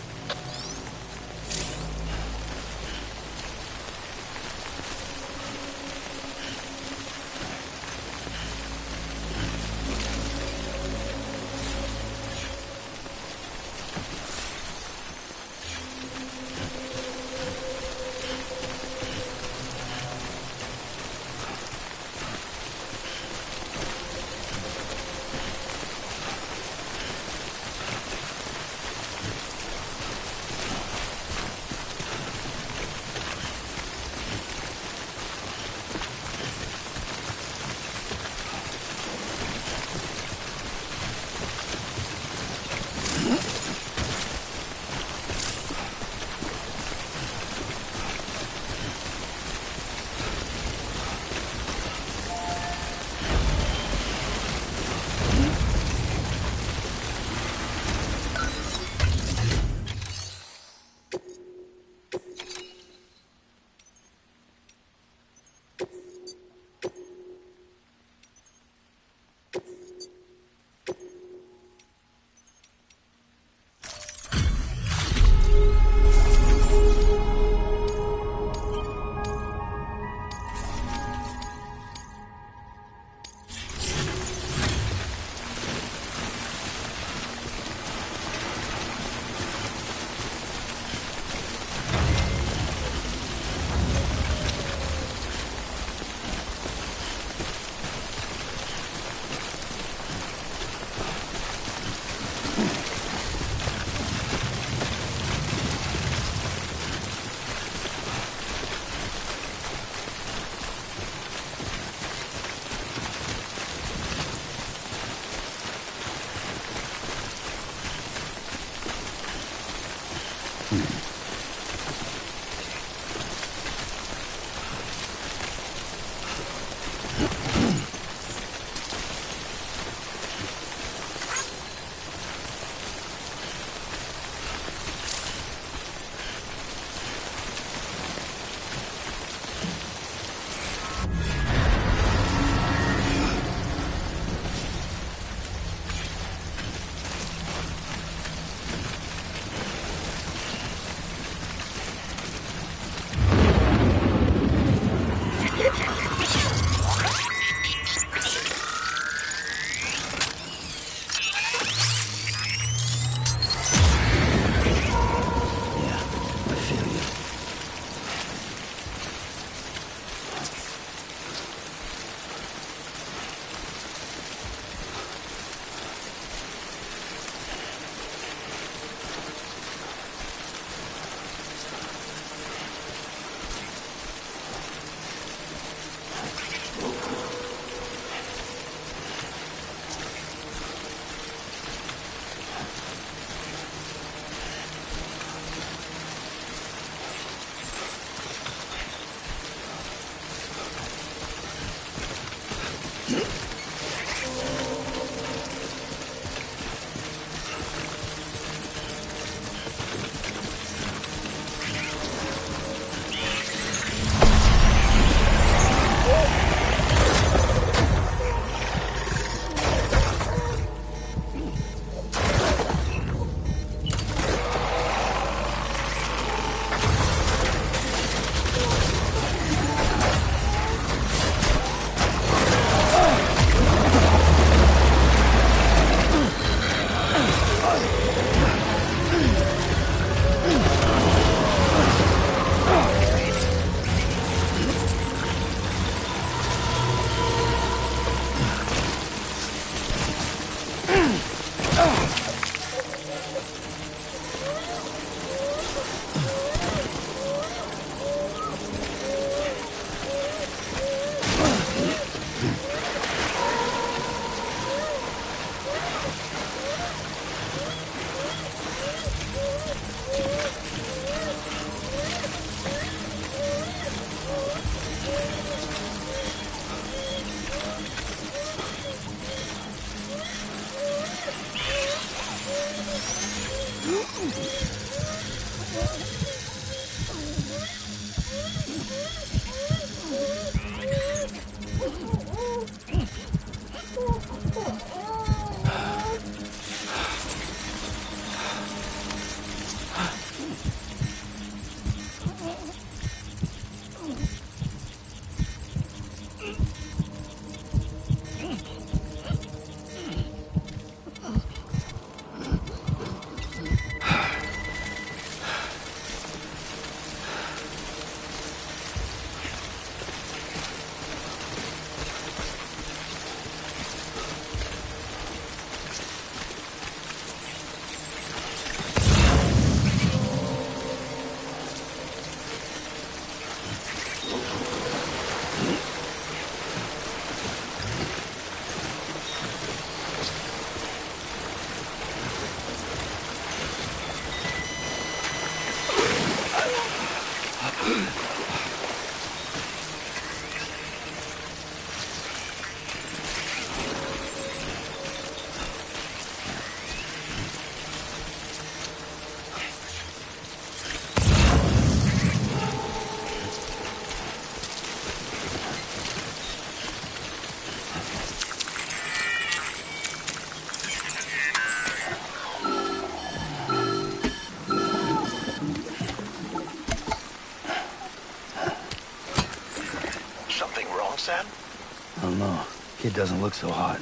It doesn't look so hot.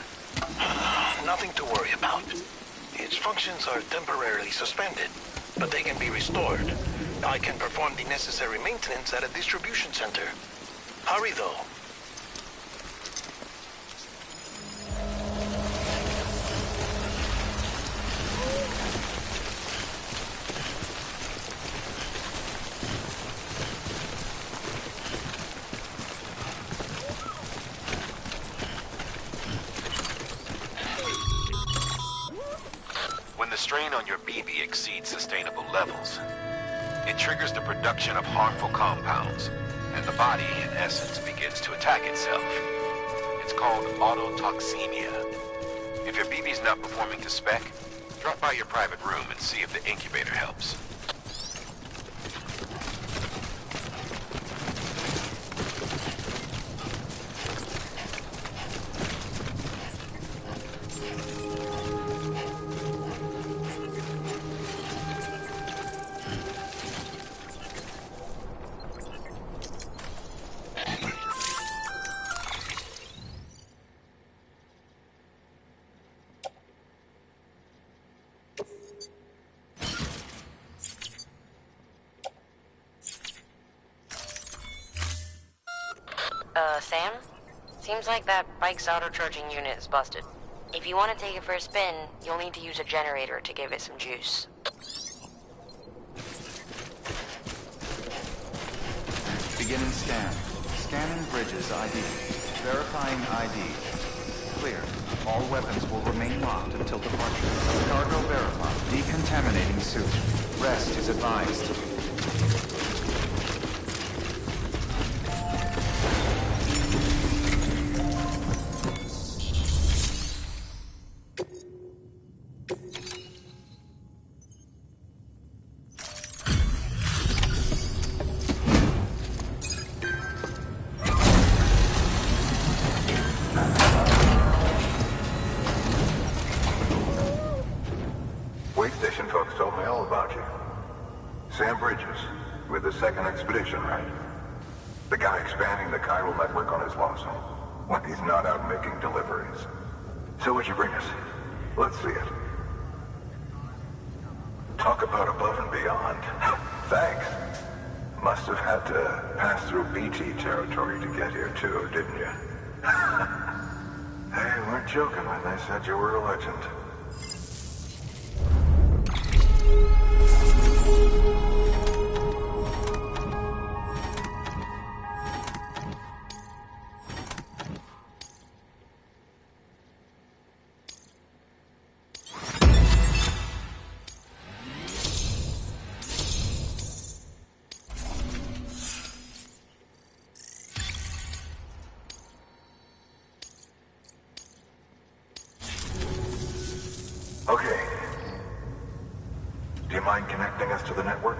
Nothing to worry about. Its functions are temporarily suspended, but they can be restored. I can perform the necessary maintenance at a distribution center. Hurry, though. When the strain on your BB exceeds sustainable levels, it triggers the production of harmful compounds, and the body, in essence, begins to attack itself. It's called autotoxemia. If your BB's not performing to spec, drop by your private room and see if the incubator helps. Sam? Seems like that bike's auto-charging unit is busted. If you want to take it for a spin, you'll need to use a generator to give it some juice. Beginning scan. Scanning Bridges ID. Verifying ID. Clear. All weapons will remain locked until departure. Cargo verified. Decontaminating suit. Rest is advised. Wait station folks told me all about you. Sam Bridges, with the second expedition, right? The guy expanding the chiral network on his lonesome, when he's not out making deliveries. So what'd you bring us? Let's see it. Talk about above and beyond. Thanks. Must have had to pass through BT territory to get here too, didn't you? They weren't joking when they said you were a legend. Okay. Do you mind connecting us to the network?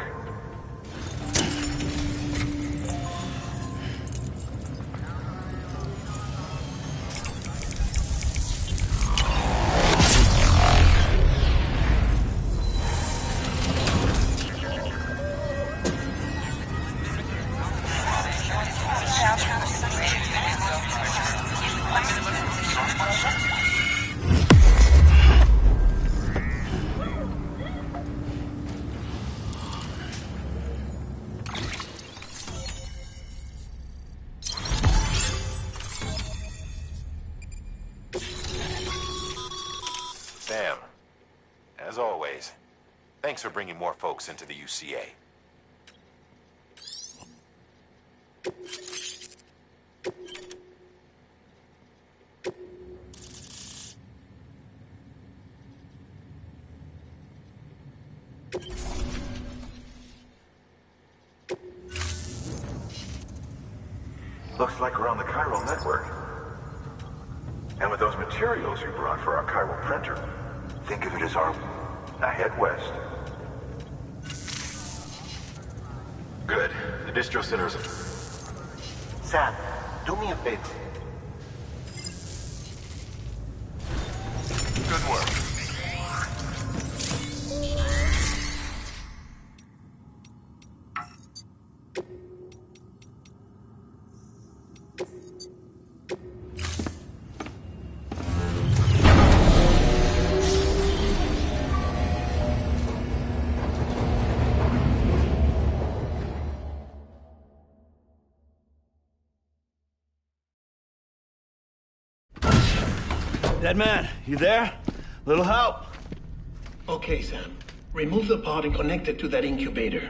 Sam, as always, thanks for bringing more folks into the UCA. Looks like we're on the chiral network. And with those materials you brought for our chiral printer, think of it as our... Now head west. Good. The distro center's... Sam, do me a favor. Good work. Dead man, you there? Little help? Okay, Sam. Remove the pod and connect it to that incubator.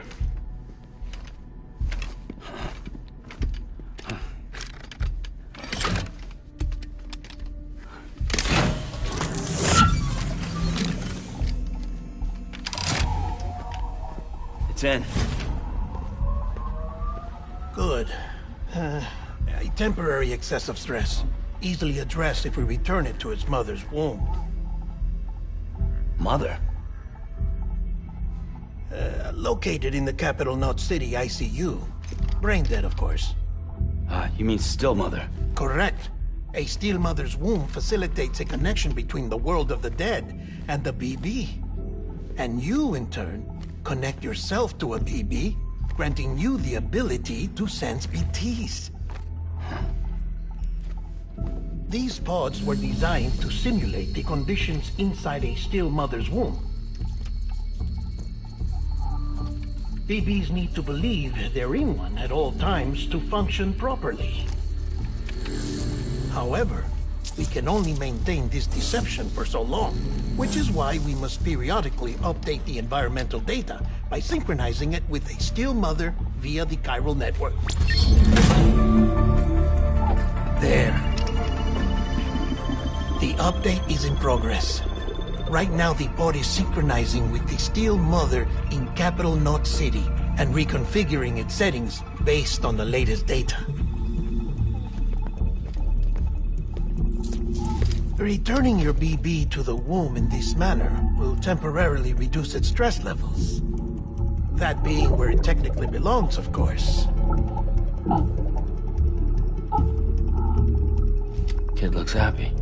It's in. Good. A temporary excessive stress. Easily addressed if we return it to its mother's womb. Mother? Located in the capital Knot City ICU. Brain dead, of course. You mean still mother? Correct. A still mother's womb facilitates a connection between the world of the dead and the BB. And you, in turn, connect yourself to a BB, granting you the ability to sense BTs. These pods were designed to simulate the conditions inside a still mother's womb. BBs need to believe they're in one at all times to function properly. However, we can only maintain this deception for so long, which is why we must periodically update the environmental data by synchronizing it with a still mother via the chiral network. There. The update is in progress. Right now, the pod is synchronizing with the still mother in capital Knot City and reconfiguring its settings based on the latest data. Returning your BB to the womb in this manner will temporarily reduce its stress levels. That being where it technically belongs, of course. Kid looks happy.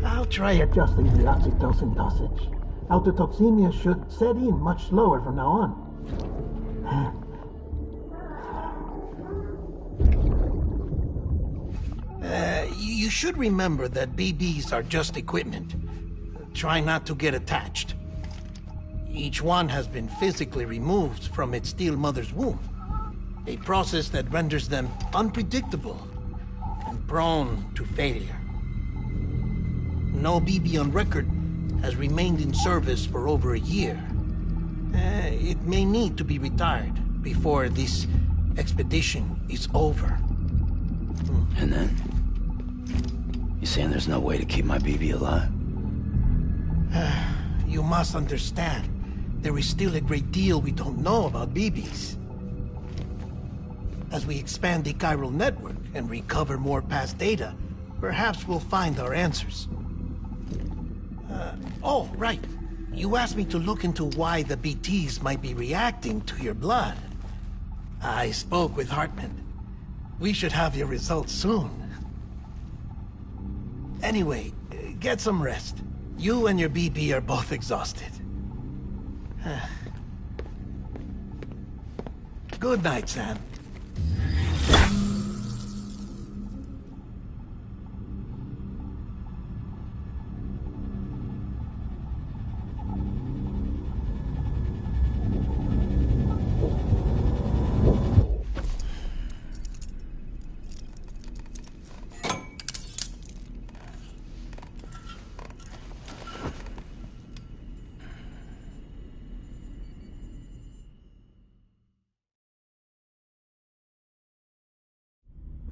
I'll try adjusting the oxytocin dosage. Autotoxemia should set in much slower from now on. You should remember that BBs are just equipment. Try not to get attached. Each one has been physically removed from its still mother's womb. A process that renders them unpredictable and prone to failure. No BB on record has remained in service for over a year. It may need to be retired before this expedition is over. And then? You saying there's no way to keep my BB alive? You must understand, there is still a great deal we don't know about BBs. As we expand the chiral network and recover more past data, perhaps we'll find our answers. Oh, right. You asked me to look into why the BTs might be reacting to your blood. I spoke with Hartman. We should have your results soon. Anyway, get some rest. You and your BB are both exhausted. Good night, Sam.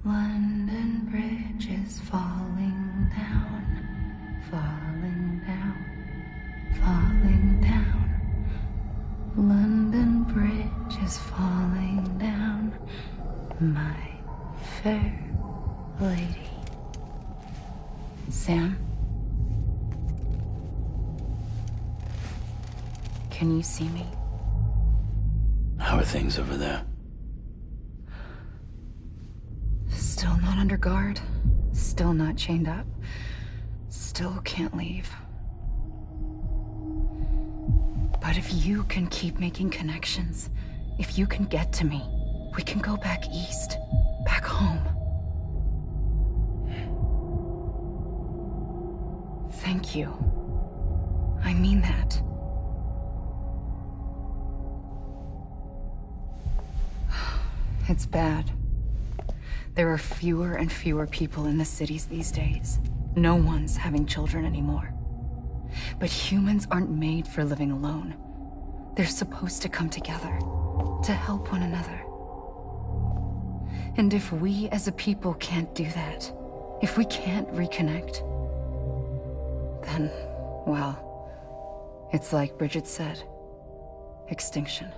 London Bridge is falling down, falling down, falling down. London Bridge is falling down, my fair lady. Sam? Can you see me? How are things over there? Still not under guard, still not chained up, still can't leave. But if you can keep making connections, if you can get to me, we can go back east, back home. Thank you. I mean that. It's bad. There are fewer and fewer people in the cities these days. No one's having children anymore. But humans aren't made for living alone. They're supposed to come together, to help one another. And if we as a people can't do that, if we can't reconnect, then, well, it's like Bridget said, extinction.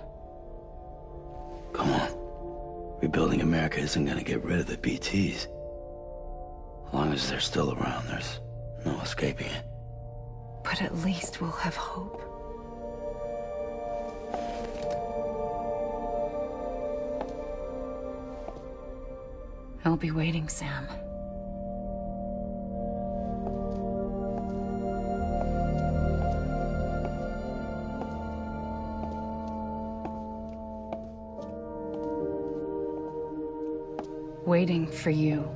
Come on. Rebuilding America isn't gonna get rid of the BTs. As long as they're still around, there's no escaping it. But at least we'll have hope. I'll be waiting, Sam. Waiting for you.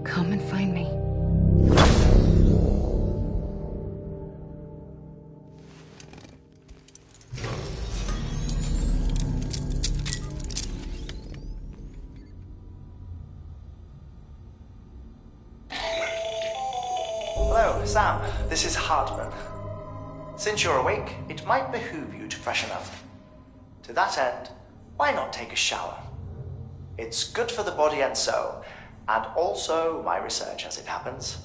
Come and find me. Hello, Sam. This is Hartman. Since you're awake, it might behoove you to freshen up. To that end, why not take a shower? It's good for the body and soul, and also my research as it happens.